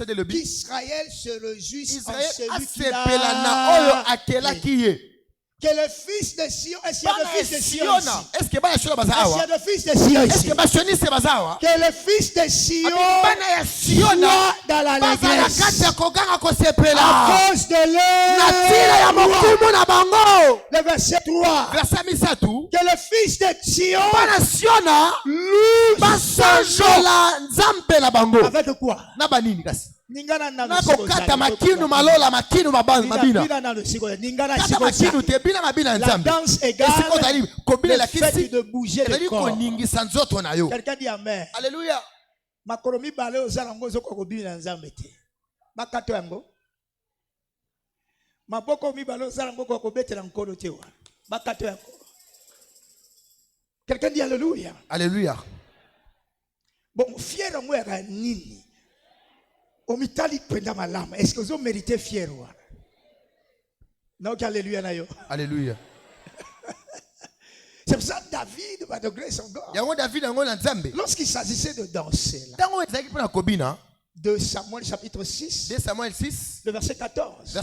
2. Qu'Israël se réjouisse en celui qui l'a. Que le fils de Sion, est-ce qu'il y a le fils de Sion ici? Est-ce qu'il y a le fils de Sion ici? Que le fils de Sion soit dans l'allégresse. À cause de leur le verset 3. Que le fils de Sion loue avec quoi? nakokata makinu malola makinu mabina la danse égale le fait de bouger le corps. Quelqu'un dit amen. Alléluia. Makolomi bale ozalango zoko kobina na nzambe te. Bakato yango. Maboko mi bale ozalango ko kobetela nkolo te wa. Bakato yango. Quelqu'un dit alléluia. Alléluia. Bon, fier moi ya nini. Omitali penda malama. Est-ce que vous méritez fier wa? Non, alléluia na yo. Alléluia. C'est pour ça que David va de grâce en God. Lorsqu'il s'agissait de danser là, de Samuel chapitre 6, le verset 14.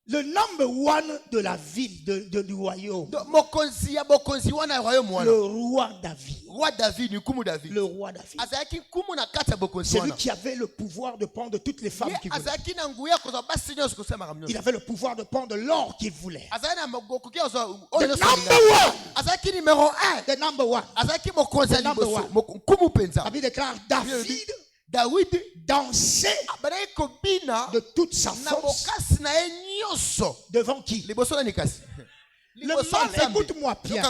Le number one de la ville du royaume. Le roi David. Le roi David. Celui qui avait le pouvoir de prendre toutes les femmes qu'il voulait. Il avait le pouvoir de prendre l'or qu'il voulait. The number one. The number one. The number one. La Bible déclare David dansait de toute sa force devant qui? Le mal, écoute-moi bien.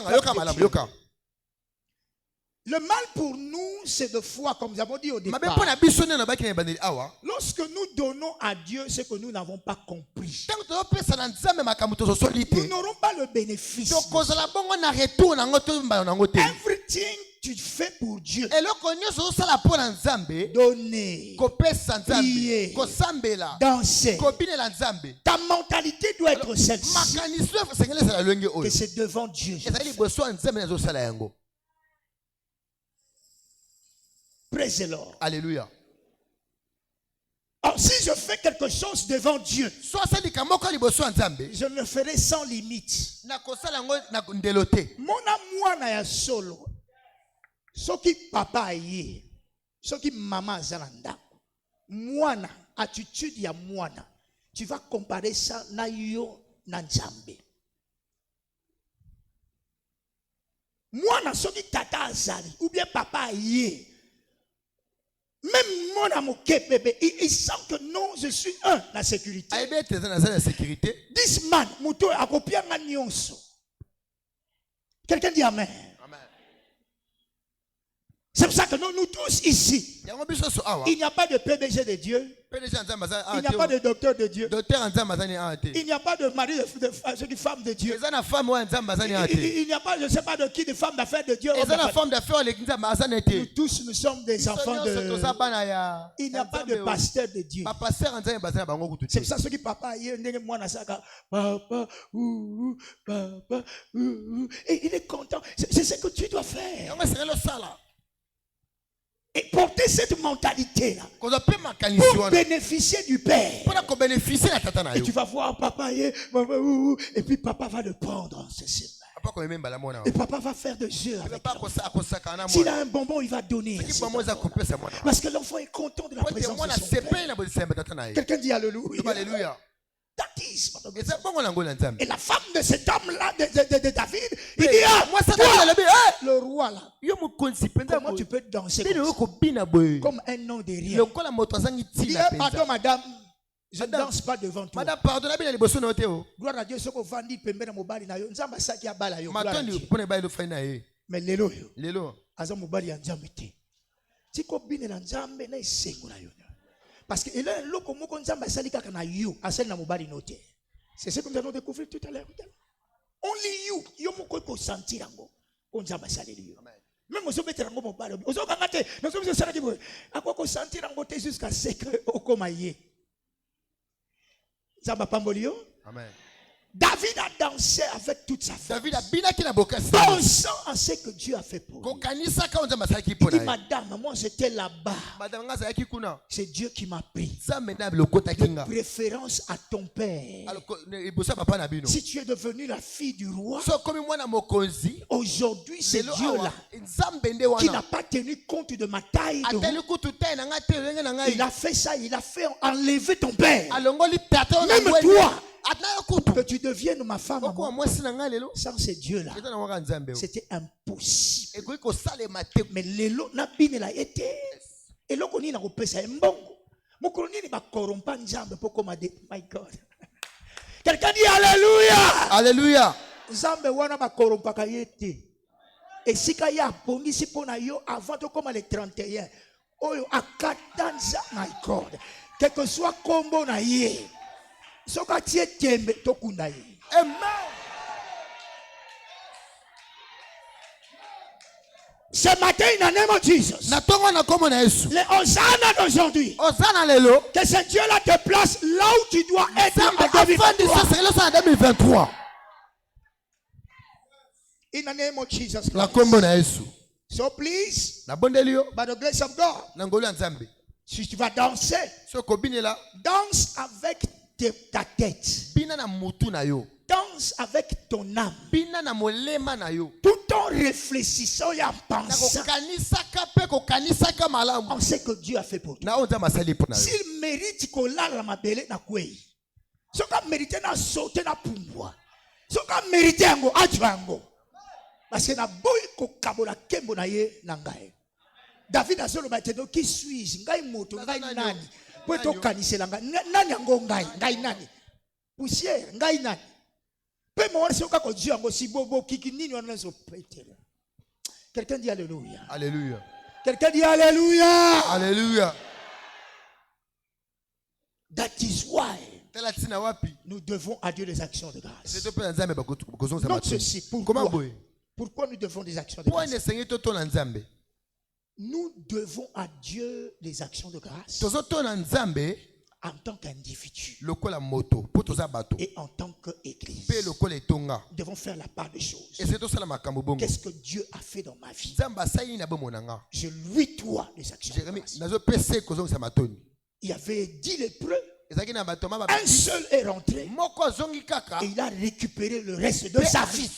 Le mal pour nous, c'est de foi, comme nous avons dit au départ. Lorsque nous donnons à Dieu ce que nous n'avons pas compris, nous n'aurons pas le bénéfice. Everything tu fais pour Dieu. Donner, prier, danser. Ta mentalité doit être celle-ci. Que c'est devant Dieu. Praise the Lord. Alléluia. Alors, si je fais quelque chose devant Dieu, je le ferai sans limite. Mon amour na ya solo. Soki papa ye, soki maman zalanda. Mwana, attitude ya mwana. Tu vas comparer ça na yo na Nzambe. Mwana soki tata azali ou bien papa ye. Même mon amour bébé, il sent que non, je suis la sécurité. This man, muto akopia nga nyonso. Quelqu'un dit amen. Amen. C'est pour ça que nous tous ici, il n'y a pas de PDG de Dieu. Il n'y a pas de docteur de Dieu. Il n'y a pas de mari de femme de Dieu. Il n'y a pas, je ne sais pas de qui, de femme d'affaires de Dieu. Nous tous, nous sommes des enfants de... Il n'y a pas de pasteur de Dieu. C'est pour ça que papa, papa, et il est content. C'est ce que tu dois faire. Et porter cette mentalité-là pour bénéficier du Père. Et tu vas voir papa, et puis papa va le prendre. Et papa va faire de jeu avec toi. S'il a un bonbon, il va donner. Parce que l'enfant est content de la présence de son Père. Quelqu'un dit alléluia. Et la femme de cet homme-là, de David, il dit, le roi là, comment tu peux danser comme un nom de rien? Il dit, pardon madame, je ne danse pas devant toi. Gloire à Dieu, ce qu'on va dire, mais lelo, parce que il a un loco moko nzamba sali kaka na you asali na mobali noté. C'est ce que nous allons découvrir tout à l'heure. Only you, yo moko ko sentir ngo ko nzamba sali yo. Même ozo betera ngo mobali. Ozo kangate, nous sommes sala ki boy. Akwa ko sentir ngo te jusqu'à ce que okoma ye. Nzamba pambolio. Amen. David a dansé avec toute sa force. Dansant en ce que Dieu a fait pour lui. Il dit, madame, moi j'étais là-bas. C'est Dieu qui m'a pris. De préférence à ton père. Si tu es devenue la fille du roi, aujourd'hui c'est Dieu-là qui n'a pas tenu compte de ma taille de roi. Il a fait ça, il a fait enlever ton père. Même toi, que tu deviennes ma femme, sans ce Dieu-là, c'était impossible. Mais l'élo n'a pas été. Et là, on a repris ça. Mon colonel n'est pas corrompu. My God. Quelqu'un dit Alléluia. Alléluia. Zambe wana ba corrompu kayete. Et si kaya bongi si pona yo avant de comme les 31. Oyo akatanza, my God. Quel que soit combo na ye. Amen. Ce matin, in the name of Jesus, les Hosanna d'aujourd'hui, que ce Dieu-là te place là où tu dois être en 2023. In the name of Jesus Christ. So please, by the grace of God, si tu vas danser, danse avec ta tête. Danse avec ton âme. Tout en réfléchissant et en pensant en ce que Dieu a fait pour toi. S'il mérite qu'on l'a la mabele na kwei. Ce qu'on mérite na sauter na pumwa. Ce qu'on mérite ngo adwango. Parce que na boy ko kabola kembo na ye na ngai. David a solo batendo qui suis-je? Ngai moto ngai nani? Quelqu'un dit Alléluia. Alléluia. Quelqu'un dit Alléluia. Alléluia. That is why nous devons à Dieu des actions de grâce. Donc ceci, pourquoi nous devons des actions de grâce? Nous devons à Dieu des actions de grâce en tant qu'individu et en tant qu'église. Nous devons faire la part des choses. Qu'est-ce que Dieu a fait dans ma vie? Je lui dois des actions de grâce. Il y avait 10 lépreux. Un seul est rentré et il a récupéré le reste de sa vie.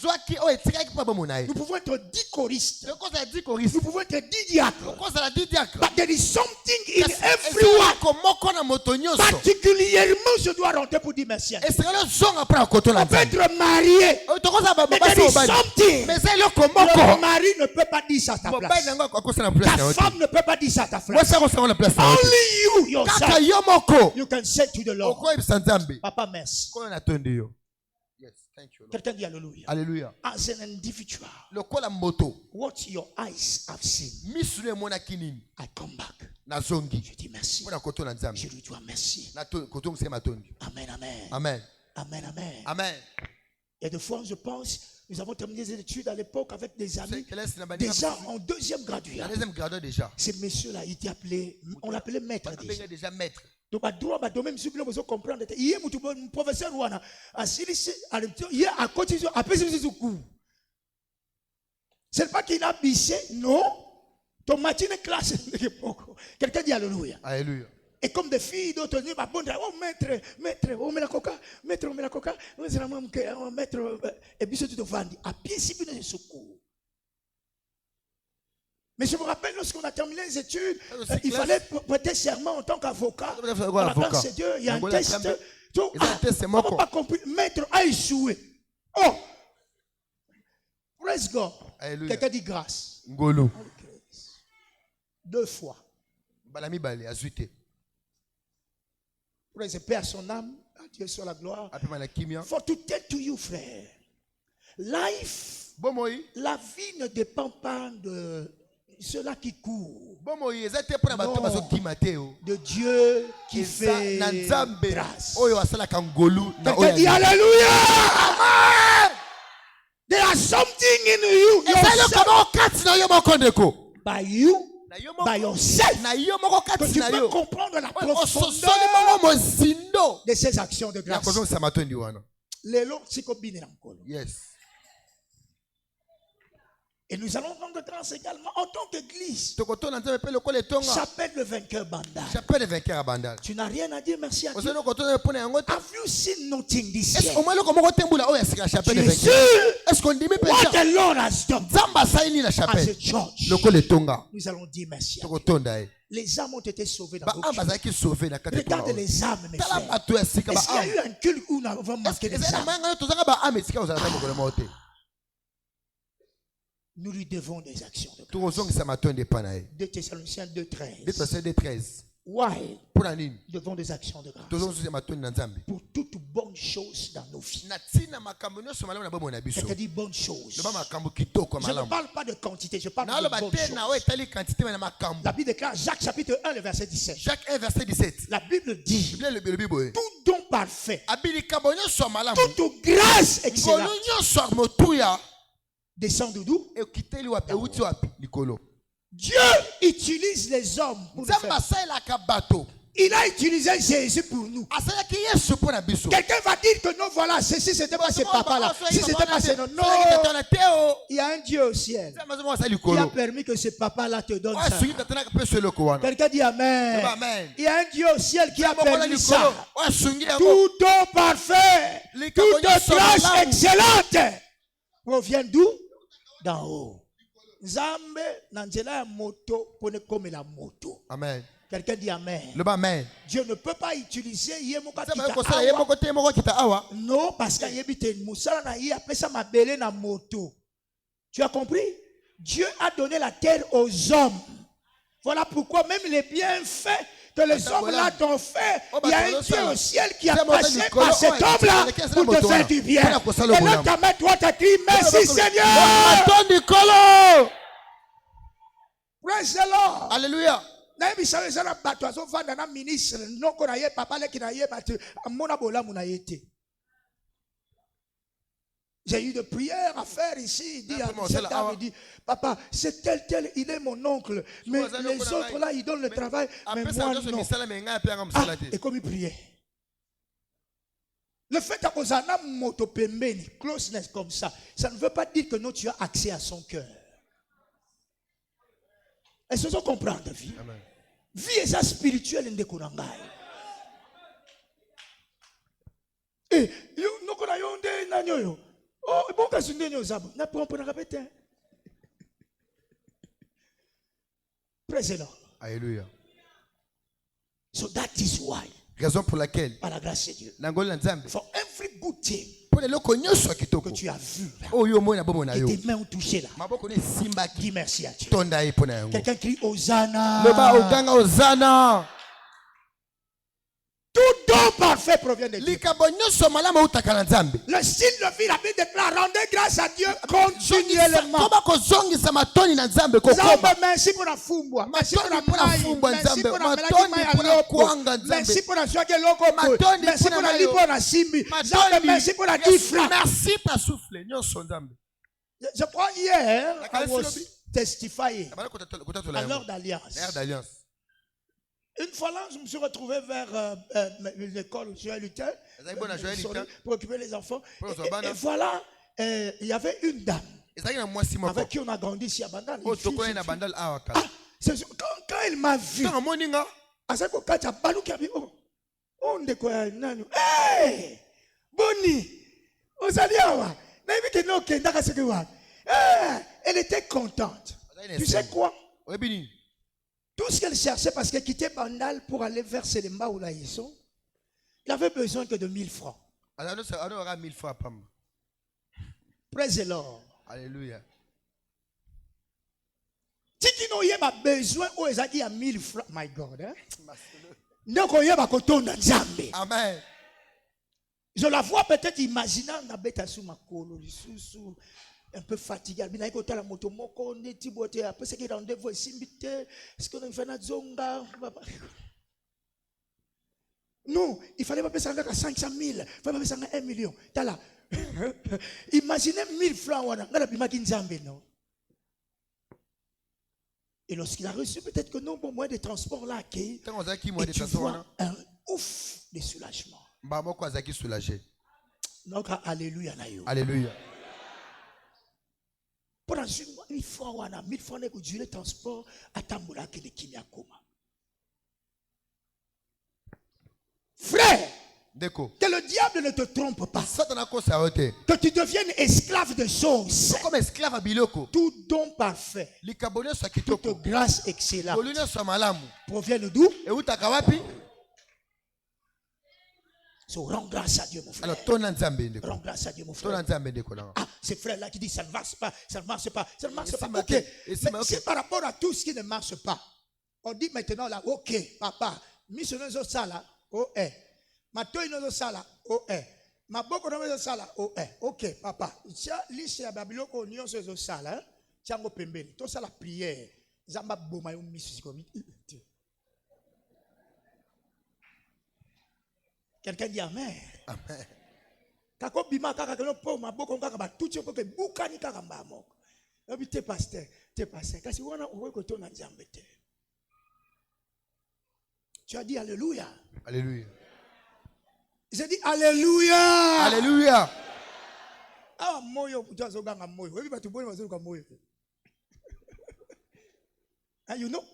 Nous pouvons être 10 choristes. Nous pouvons être 10 diacres. But there is something in everyone. Particulièrement, je dois rentrer pour dire merci. On peut être marié. Mais there is something. Le mari ne peut pas dire ça à ta place. Ta femme ne peut pas dire ça à ta place. Only you, yourself. You can say to the Lord, Papa, merci. Yes, thank you, Lord. Quelqu'un dit Alléluia. Alléluia. As an individual, what your eyes have seen, I come back. Je dis merci. Je lui dois merci. Amen, amen. Amen. Amen, amen. Amen. Et des fois, je pense, nous avons terminé des études à l'époque avec des amis, déjà en deuxième graduat. Ce monsieur-là, il était appelé, on l'appelait maître déjà. Donc, à droit, même si vous pouvez comprendre, il y a un professeur qui a côté c'est pas qu'il a bissé, non. Ton matin classe. Quelqu'un dit Alléluia. Alléluia. Et comme des filles d'autres disent, oh maître, oh mais la coca, maître, et puis tu te vendis. À pied, si vous avez secours. Mais je me rappelle, lorsqu'on a terminé les études, il fallait prêter serment en tant qu'avocat. À la grâce de Dieu, il y a un test. On n'a pas compris. Maître a échoué. Oh! Praise God. Quelqu'un dit grâce. Ngolo. 2 fois. Praise the Père, son âme. À Dieu soit la gloire. For to tell to you, frère. Life, la vie ne dépend pas de ceux-là qui courent. Non, de Dieu qui fait grâce. Quelqu'un dit Alléluia. Amen. There is something in you. By you. By yourself. Que tu peux comprendre la profondeur de ces actions de grâce. Yes. Et nous allons rendre grâce également en tant qu'église. J'appelle le vainqueur Bandal. Tu n'as rien à dire, merci à Dieu. Have you seen nothing this year? Tu es sûr? What the Lord has done as a church. Nous allons dire merci à Dieu. Les âmes ont été sauvées dans vos cœurs. Regarde les âmes, mes frères. Est-ce qu'il y a eu un culte où nous avons marqué les âmes? Nous lui devons des actions de grâce. 2 Thessaloniciens 2:13. Why? Nous devons des actions de grâce pour toute bonne chose dans nos vies. C'est-à-dire bonne chose. Je ne parle pas de quantité, je parle de bonne chose. La Bible déclare, Jacques chapitre 1, le verset 17. Jacques 1, verset 17. La Bible dit, tout don parfait, toute grâce excellente descend d'où? Dieu utilise les hommes pour nous faire. Il a utilisé Jésus pour nous. Quelqu'un va dire que non, voilà, ceci c'était pas ce papa-là. Si c'était pas ce non. Il y a un Dieu au ciel qui a permis que ce papa-là te donne ça. Quelqu'un dit Amen. Il y a un Dieu au ciel qui a permis ça. Tout don parfait, toute grâce excellente provient d'où? D'en haut. Nzambe nanzela moto pone comme la moto. Amen. Quelqu'un dit Amen. Amen. Dieu ne peut pas utiliser non, parce qu'il y a na moto. Tu as compris? Dieu a donné la terre aux hommes. Voilà pourquoi même les bienfaits que les hommes là t'ont fait, il y a un Dieu au ciel qui a passé par cet homme-là pour te faire du bien. Et là, ta main droite a dit merci Seigneur. Praise the Lord. Alléluia. J'ai eu de prières à faire ici. Il dit, papa, c'est tel, il est mon oncle. Mais les autres là, ils donnent le travail. Mais moi, non. Ah, et comme il priait. Le fait d'avoir un motopembeni, closeness comme ça ne veut pas dire que non, tu as accès à son cœur. Est-ce que vous comprenez, vie? Vie est ça spirituelle, ndekonangai. Et nous connaissons des nanyoyo. Oh, bon, quand c'est une zabo, n'a pas un répéter. Praise the Lord. Alléluia. So that is why. Raison pour laquelle. Par la grâce de Dieu. For every good thing. Que tu as vu là, et tes mains ont touché là, dis merci à Dieu. Quelqu'un crie Hosanna. Hosanna. Tout don parfait provient de Dieu. Le style de vie, la Bible déclare, rendez grâce à Dieu continuellement. Merci pour la fumbwa, merci pour la maille, merci pour la melaki, merci pour la soie loko, merci pour la lipo na simbi, merci pour la difra. Merci pour souffler. Je crois hier, I was testifying à l'heure d'alliance. Une fois là, je me suis retrouvé vers l'école où je luttais pour occuper les enfants. Et voilà, il y avait une dame avec qui on a grandi ici à Bandal. Quand elle m'a vu, elle était contente. Tu sais quoi? Tout ce qu'elle cherchait, parce qu'elle quittait Bandal pour aller vers Selemba ou là ils sont, il avait besoin que de 1000 francs. Praise the Lord. Alléluia. Si tu n'as pas besoin, où est-ce qu'il y a 1000 francs? My God. Donc, on y a Amen. Je la vois peut-être imaginant un peu fatigué. Non, il fallait pas payer 500 000, il fallait pas payer 1 million. Imaginez 1000 francs. Non. Et lorsqu'il a reçu, peut-être que non, bon moyen de transport là, et tu vois un ouf de soulagement. Alléluia. Alléluia. Pendant une fois, on a 1000 fois que Dieu le transport à Tamboula qui est Kimiakoma. Frère, que le diable ne te trompe pas. Que tu deviennes esclave de choses. Comme esclave à biloko. Tout don parfait. Toute grâce excellente. Proviennent d'où? So, rends grâce à Dieu, mon frère. Rends grâce à Dieu, mon frère. Ah, ces frères-là qui disent ça ne marche pas, ça ne marche pas, ça ne marche pas. Ok, mais c'est par rapport à tout ce qui ne marche pas. On dit maintenant là, ok, papa, missionnaire ça là, oh eh. Ma toi ino ça là, oh eh. Ma boko no ça là, oh eh. Ok, papa. Tia liste ya babiloko onyo so ça là, tiango pembeni. Tout ça la prière. Zamba boma yo misisi comme. Quelqu'un dit amen. Amen. Kako bima kaka kelo po maboko kaka ba tuche ko ke bukani kaka mbamo. Obi te pasteur. Kasi wana owe ko tona nzambe te. Tu as dit alléluia. Alléluia. J'ai dit alléluia. Alléluia. Ah moyo tu azoganga moyo. Obi batu boni bazoka moyo. And you know?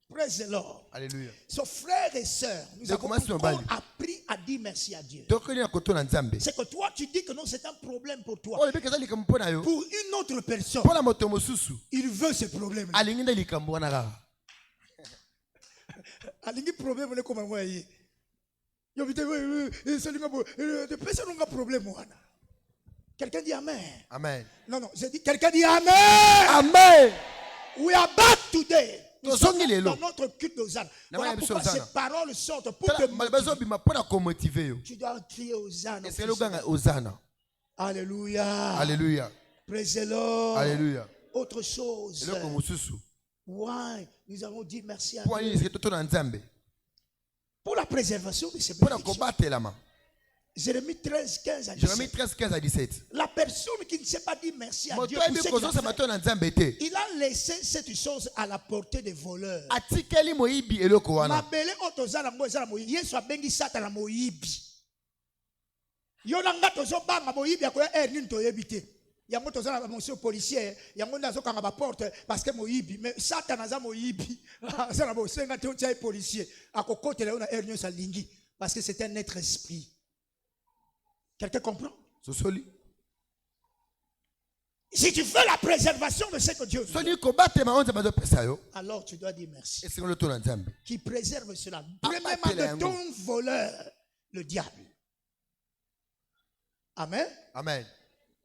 Praise the Lord. Alléluia. So frères et sœurs, nous avons encore appris à dire merci à Dieu. C'est que toi tu dis que non, c'est un problème pour toi. Pour une autre personne, il veut ce problème. Quelqu'un dit amen. Amen. Non, j'ai dit quelqu'un dit amen. Amen. We are back today. Nous sommes dans notre culte d'Hosanna. Voilà pourquoi ces paroles sortent pour te motiver. Tu dois crier Hosanna. Alléluia. Alléluia. Praise the Lord. Alléluia. Autre chose. Why? Nous allons dire merci à Dieu. Pour la préservation de ces bénédictions. Jérémie 13, 15 à 17. La personne qui ne sait pas dire merci à Dieu, il a laissé cette chose à la portée des voleurs. Yango tozana ba monsieur policier yango ndazo kanga ba porte parce que moyibi mais Satan aza moyibi ça na bo senga te tia policier akokotela ona ernyo sa lingi parce que c'est un être esprit. Quelqu'un comprend? Si tu veux la préservation de ce que Dieu veut, alors tu dois dire merci. Qui préserve cela? Premièrement de ton voleur, le diable. Amen. Amen.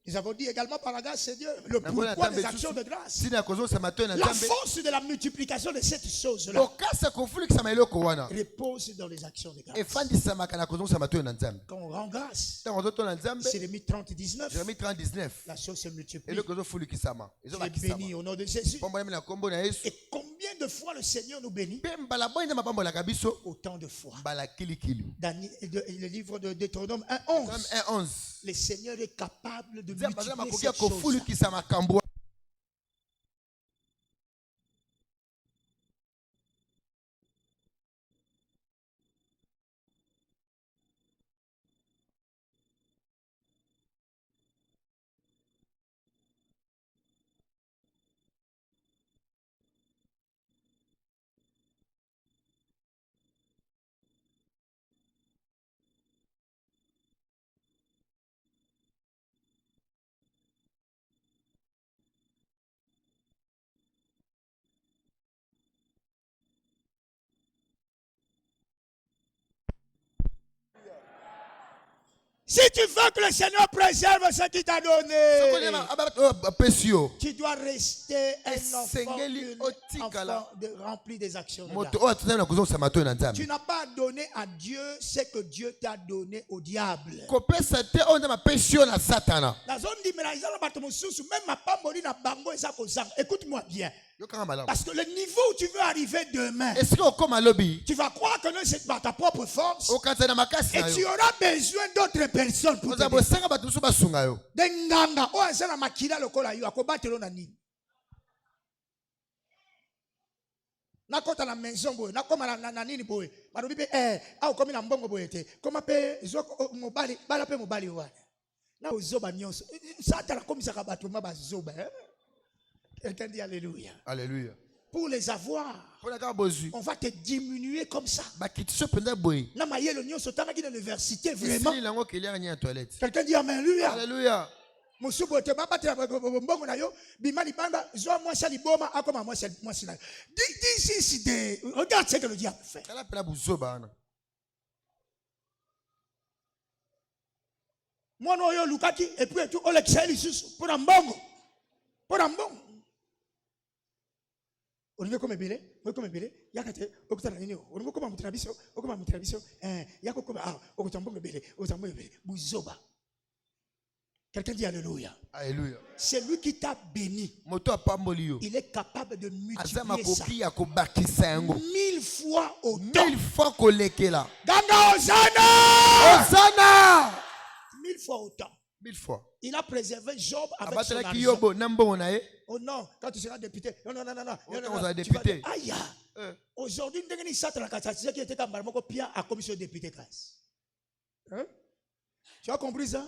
Nous avons dit également par la grâce de Dieu le pourquoi des actions de grâce. La force de la multiplication de cette chose-là repose dans les actions de grâce. Quand on rend grâce, c'est Jérémie 30, 19. La chose se multiplie. Tu es béni au nom de Jésus. Et combien de fois le Seigneur nous bénit? Autant de fois. Dans le livre de Deutéronome 1:11. Le Seigneur est capable de multiplier cette chose. Si tu veux que le Seigneur préserve ce qu'il t'a donné, tu dois rester un enfant rempli des actions de grâce. Tu n'as pas donné à Dieu ce que Dieu t'a donné au diable. Écoute-moi bien. Parce que le niveau où tu veux arriver demain, tu vas croire que c'est par ta propre force et tu auras besoin d'autres personnes pour t'aider. nakota na maison boy nakoma na nini boy barobi pe au komi na mbongo boy te koma pe zoko mobali bala pe mobali wana na ozoba nyonso sata la komisa ka bato ma bazoba quelqu'un dit alléluia. Alléluia. Pour les avoir, on va te diminuer comme ça. Na mayelo nyonso tana ki na université vraiment. Quelqu'un dit amen. Alléluia. Alléluia. Musubo te baba te mbongo na yo bimani banga zo moi sali boma akoma moi sali. This is regarde ce que le diable fait. Moi no yo lukaki et puis tout o l'excel isusu pour mbongo. Pour mbongo. Olingo comme belé, yakate, okutana nini o. Olingo comme mutirabiso, okoma mutirabiso, yako comme okutambo belé, otambo belé, buzoba. Quelqu'un dit alléluia. Alléluia. C'est lui qui t'a béni. Il est capable de multiplier ça 1000 fois autant. 1000 fois kolekela. Ganga Hosanna! Hosanna! 1000 fois autant. 1000 fois. Il a préservé Job avec son argent. Oh non, quand tu seras député. Non. Député. Aïe. Aujourd'hui, il qui était comme Pia à commission député. Hein? Tu as compris ça?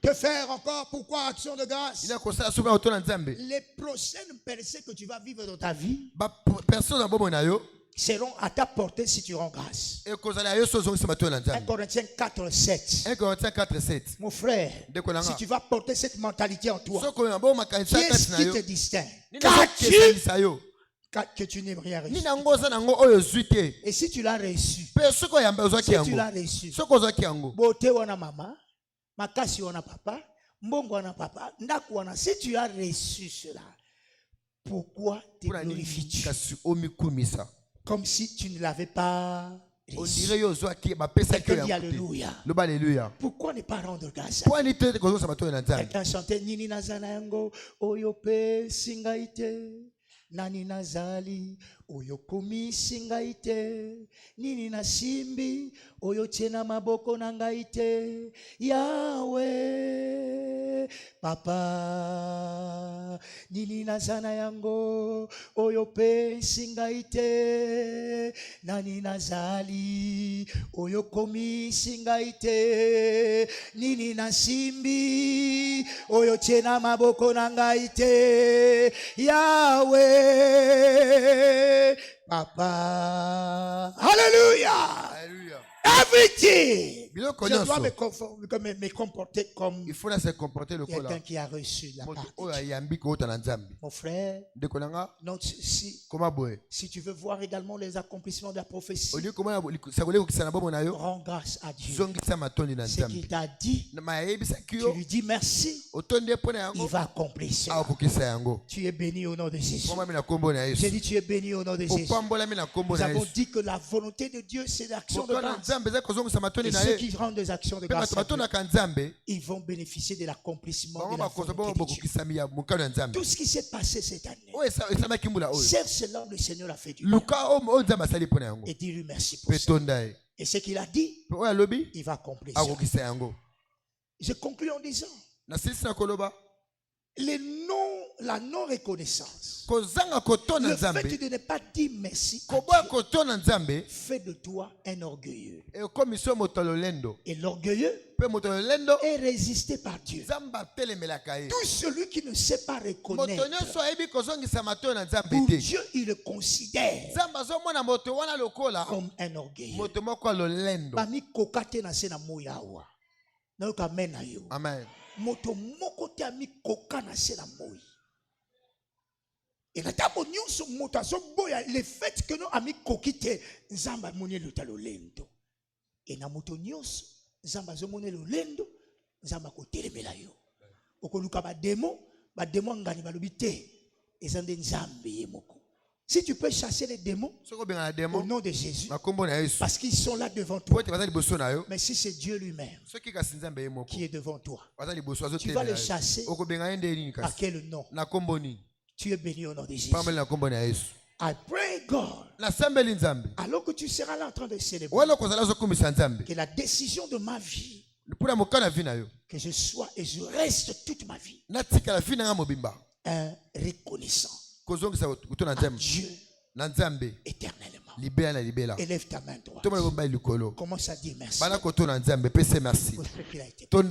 Que faire encore? Pourquoi action de grâce? Les prochaines percées que tu vas vivre dans ta vie seront à ta portée si tu rends grâce. 1 Corinthiens 4:7. Mon frère, si tu vas porter cette mentalité en toi, qu'est-ce qui te distingue? Que tu n'aimes rien reçu. Et si tu l'as reçu, beauté wana mama, makasi wana papa, mbongo wana papa, ndaku wana, si tu as reçu cela, pourquoi te glorifies-tu? Comme si tu ne l'avais pas reçu. Quelqu'un dit alléluia. Pourquoi ne pas rendre grâce? Quelqu'un chantait Nini nazana yango oyope singaite. Nani nazali oyo komisi ngai te, nini nasimbi oyo tiena maboko na ngai te. Yawe papa nini nazana yango oyo pesi ngai te, nani nazali oyo komisi ngai te, nini nasimbi oyo tiena maboko na ngai te. Yawe Papa. Hallelujah. Alléluia. Everything. Je dois me comporter comme quelqu'un qui a reçu la part. Mon frère, note ceci. Si tu veux voir également les accomplissements de la prophétie, rends grâce à Dieu. Ce qu'il t'a dit, tu lui dis merci. Il va accomplir cela. Tu es béni au nom de Jésus. J'ai dit tu es béni au nom de Jésus. Nous avons dit que la volonté de Dieu, c'est l'action de grâce. Et ceux qui rendent des actions de grâce, ils vont bénéficier de l'accomplissement de la volonté de Dieu. Tout ce qui s'est passé cette année, c'est là où le Seigneur a fait du bien. Et dis-lui merci pour ça. Et ce qu'il a dit, il va accomplir ça. Je conclue en disant, la non-reconnaissance, le fait de ne pas dire merci à Dieu, fait de toi un orgueilleux. Et l'orgueilleux est résisté par Dieu. Tout celui qui ne sait pas reconnaître, pour Dieu, il le considère comme un orgueilleux. Amen. Moto moko te ami koka na se na moi. Et la tabo nyonso moto aso boya le fait que no ami kokite nzamba moni le talolendo. Et na moto nyonso nzamba zo moni le lendo nzamba ko telemela yo. Okoluka ba demo ngani balobi te ezande nzambe ye moko. Si tu peux chasser les démons au nom de Jésus, parce qu'ils sont là devant toi. Mais si c'est Dieu lui-même qui est devant toi, tu vas les chasser. À quel nom? Tu es béni au nom de Jésus. I pray God, alors que tu seras là en train de célébrer, que la décision de ma vie, que je sois et je reste toute ma vie un reconnaissant à Dieu éternellement. Élève ta main droite. Commence à dire merci. Pour ce qu'il a été. S'il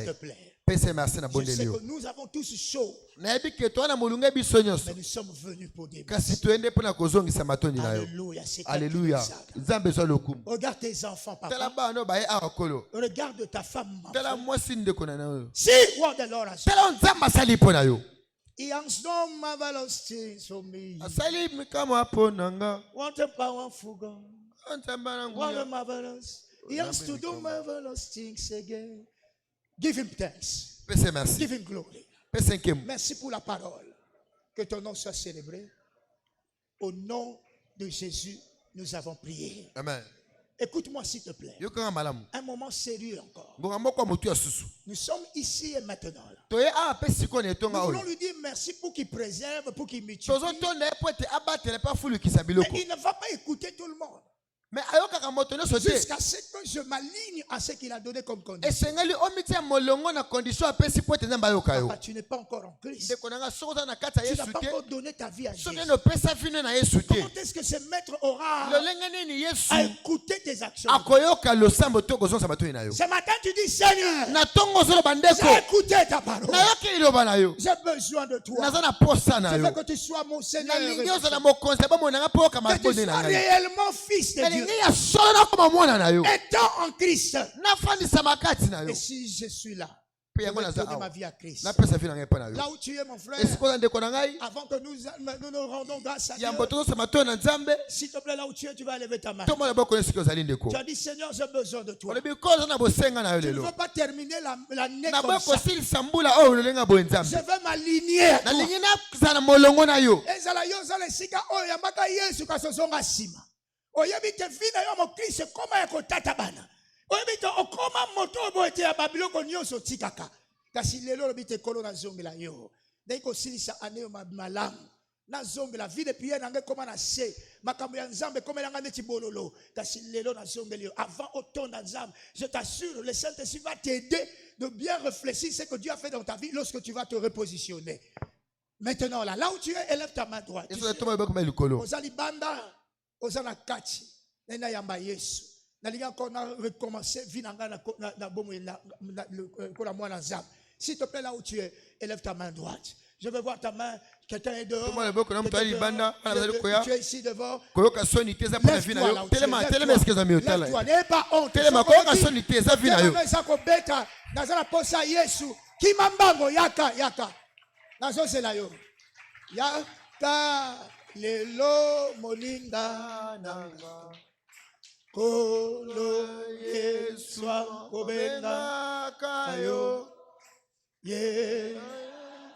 te plaît. Je sais que nous avons tous chaud. Mais nous sommes venus pour dire merci. Alléluia. Alléluia. Regarde tes enfants, papa. Regarde ta femme. See what the Lord has done. He has done marvelous things for me. What a powerful God. What a marvelous. He has to do marvelous things again. Give him thanks. Give him glory. Merci pour la parole. Que ton nom soit célébré. Au nom de Jésus, nous avons prié. Amen. Écoute-moi s'il te plaît. Un moment sérieux encore. Nous sommes ici et maintenant. Nous voulons lui dire merci pour qu'il préserve, pour qu'il multiplie. Mais il ne va pas écouter tout le monde. Jusqu'à ce que je m'aligne à ce qu'il a donné comme condition. Papa, tu n'es pas encore en Christ. Tu n'as pas encore donné ta vie à Jésus. Comment est-ce que ce maître aura à écouter tes actions? Ce matin tu dis Seigneur, j'ai écouté ta parole. J'ai besoin de toi. Je veux que tu sois mon Seigneur. Que tu sois réellement fils de Dieu. Étant en Christ. Et si je suis là, je vais donner ma vie à Christ. Là où tu es, mon frère, avant que nous nous rendons grâce à Dieu, s'il te plaît, là où tu es, tu vas lever ta main. Tu as dit Seigneur, j'ai besoin de toi. Tu ne veux pas terminer l'année comme ça. Je veux m'aligner à toi. Oyebi te vina yo mo Kristo koma ya kotata bana. Oyebi te okoma moto boete ya babiloko nyonso tikaka. Kasi lelo lobi te kolo na zongela yo. Dai ko silisa ane yo malamu. Na zongela vide prière nanga koma na se. Makambo ya Nzambe koma nanga neti bololo. Kasi lelo na zongela yo. Avant autant na Nzambe, je t'assure, le Saint-Esprit va t'aider de bien réfléchir ce que Dieu a fait dans ta vie lorsque tu vas te repositionner. Maintenant là où tu es, élève ta main droite. Ozali banda. Ozana kati na yamba Yesu na linga ko na recommencer vie na bomo na mwana Nzambe. S'il te plaît là où tu es, élève ta main droite. Je veux voir ta main. Quelqu'un est dehors. Tu es ici devant. Lève-toi là où tu es. Lève-toi. N'aie pas honte. Nazala posa Yesu. Kimambango yaka. Nazo sela yo. Yaka. Lelo moninga nanga kolo yeswa kobenga kayo ye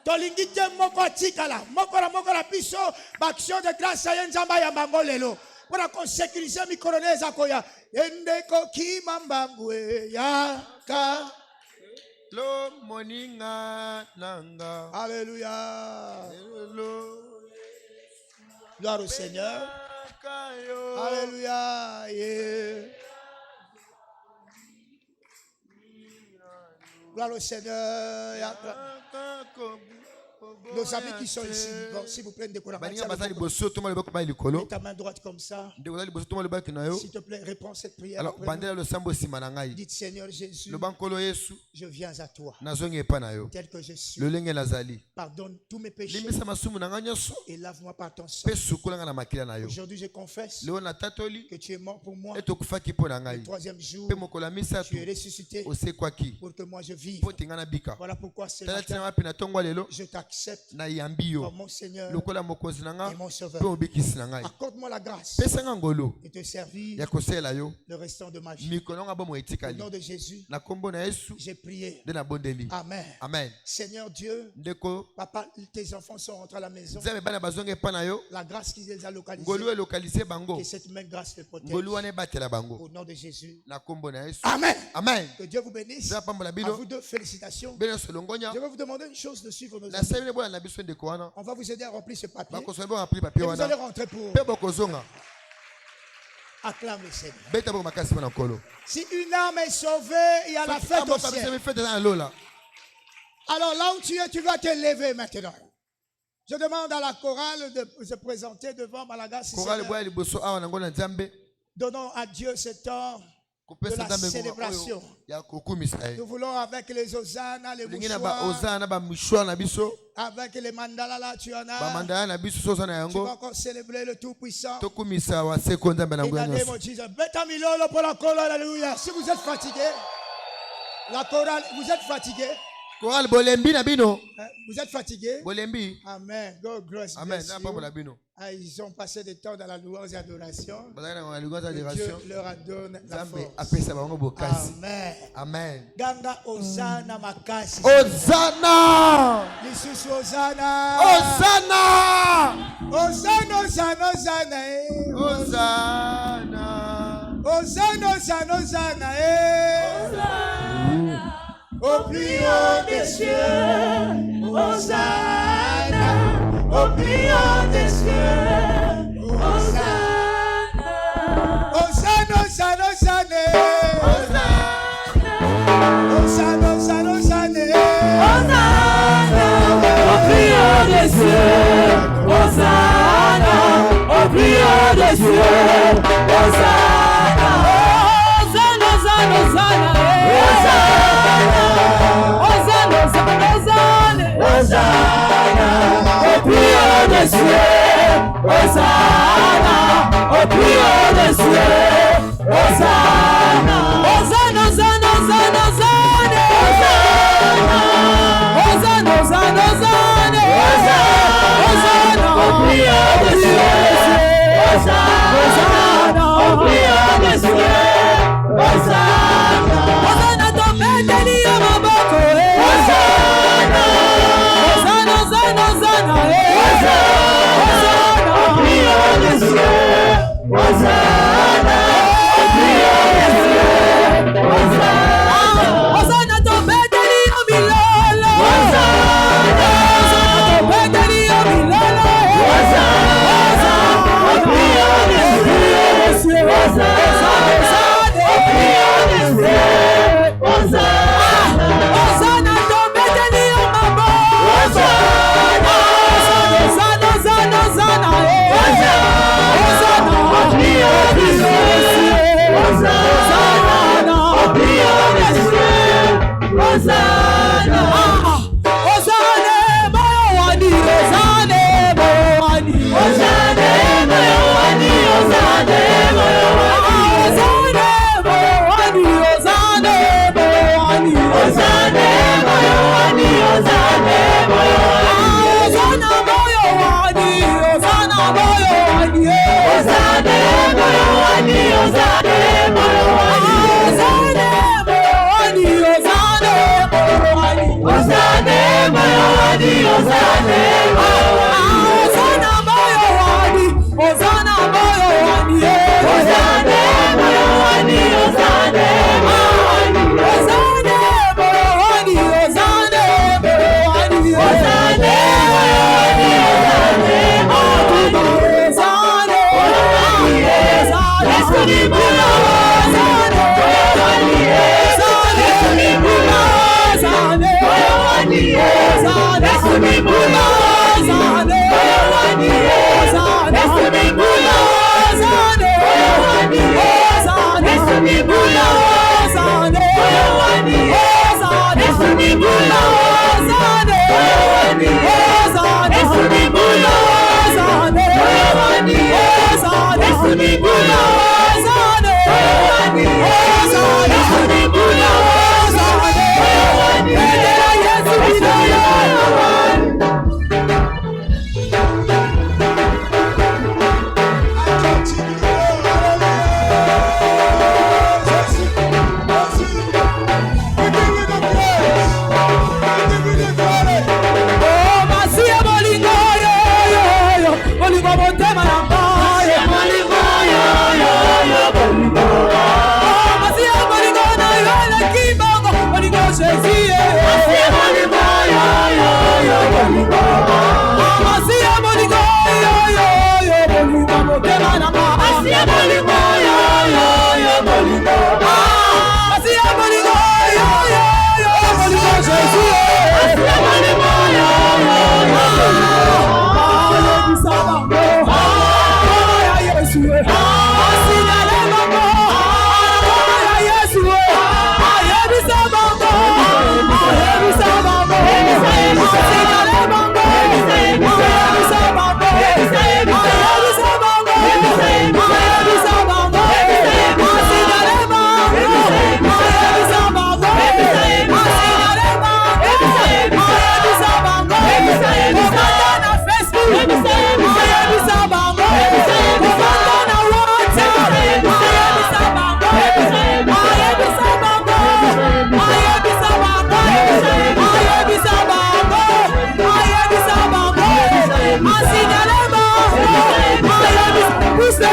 tolingi te moko atikala moko la biso action de grâce ya Nzamba ya bango lelo pona ko sécuriser mikolo neza koya endeko kimambangwe yaka lo moninga nanga. Alléluia. Gloire au Seigneur. Alléluia. Yeah. Gloire au Seigneur. Nos amis qui sont ici, bon, s'il vous plaît, mets ta main droite comme ça. S'il te plaît, réponds cette prière. Dites Seigneur Jésus, je viens à toi tel que je suis. Pardonne tous mes péchés et lave-moi par ton sang. Aujourd'hui je confesse que tu es mort pour moi. Le troisième jour, tu es ressuscité pour que moi je vive. Voilà pourquoi ce matin, je t'accepte comme mon Seigneur et mon Sauveur. Accorde-moi la grâce de te servir le restant de ma vie. Au nom de Jésus, j'ai prié. Amen. Amen. Seigneur Dieu, papa, tes enfants sont rentrés à la maison. La grâce qui les a localisés, que cette même grâce les protège. Au nom de Jésus. Amen. Amen. Que Dieu vous bénisse. À vous deux, félicitations. Je vais vous demander une chose de suivre nos amis. On va vous aider à remplir ce papier. Et vous allez rentrer pour acclamer le Seigneur. Si une âme est sauvée, il y a la fête au ciel. Alors là où tu es, tu vas te lever maintenant. Je demande à la chorale de se présenter devant Malaga. Donnons à Dieu ce temps de la célébration. Nous voulons avec les hosannas, les mouchoirs, avec les mandalas là, tu en as. Tu vas encore célébrer le Tout-Puissant. In the name of Jesus. Betamilolo pour la chorale, alléluia. Si vous êtes fatigué, la chorale, vous êtes fatigué. Vous êtes fatigué? Amen. God bless you. Ils ont passé des temps dans la louange et l'adoration. Dieu leur a donné la force. Amen. Amen. Ganga Hosanna makasi. Hosanna. Lisusu Hosanna. Hosanna. Hosanna, Hosanna, Hosanna. Hosanna, Hosanna, Hosanna. Au plus haut des cieux, Hosanna. Au plus haut des cieux, Hosanna. Hosanna, Hosanna, Hosanna. Hosanna, Hosanna, Hosanna. Hosanna. Au plus haut des cieux, Hosanna. Au plus haut des cieux, Hosanna. Hosanna, Hosanna, Hosanna. Hosanna, au plus haut des cieux, Hosanna, au plus haut des cieux, Hosanna, Hosanna, Hosanna, Hosanna, Hosanna, Hosanna, Hosanna, Hosanna, au plus haut des cieux, Hosanna, au plus haut des cieux, Hosanna, Hosanna, ton béni à ma boko, Hosanna. Hosanna, Hosanna, au plus haut des cieux, Hosanna, au plus haut des cieux, Hosanna, Hosanna, ton béni au milolo, Hosanna, ton béni au milolo, Hosanna, au plus haut des cieux, Hosanna, au plus haut des cieux, Hosanna, Hosanna, ton béni au mabo, Hosanna.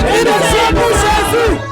cri de joie pour Jésus.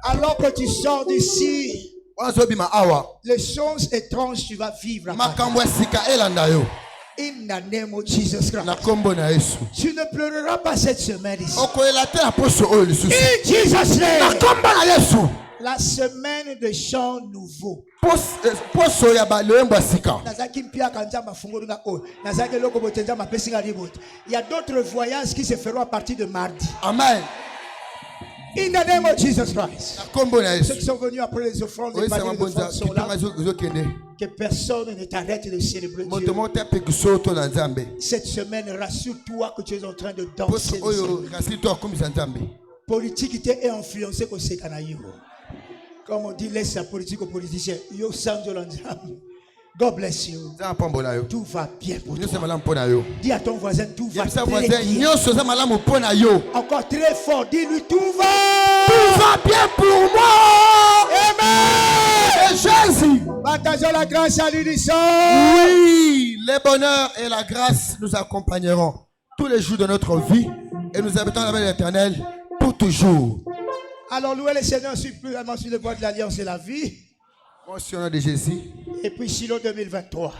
Alors que tu sors d'ici, les choses étranges tu vas vivre. In the name of Jesus Christ. Tu ne pleureras pas cette semaine ici. In Jesus' name. La semaine de chants nouveaux. Il y a d'autres voyages qui se feront à partir de mardi. Amen. In the name of Jesus Christ. Ceux qui sont venus après les offrandes, les paniers d'offrandes sont là. Que personne ne t'arrête de célébrer Dieu. Cette semaine, rassure-toi que tu es en train de danser. Politique est influencée par ce canaïo. Comme on dit, laisse la politique aux politiciens. Yo sanjo l'ensemble. God bless you. Tout va bien pour toi. Dis à ton voisin, tout va très bien. Encore très fort, dis-lui, tout va bien pour moi. Amen. Et Jésus. Partageons la grâce à l'unisson. Oui, le bonheur et la grâce nous accompagneront tous les jours de notre vie et nous habitons la main de l'Éternel pour toujours. Alors louez le Seigneur sur le bois de l'Alliance et la vie. Au nom de Jésus. Et puis Shiloh 2023.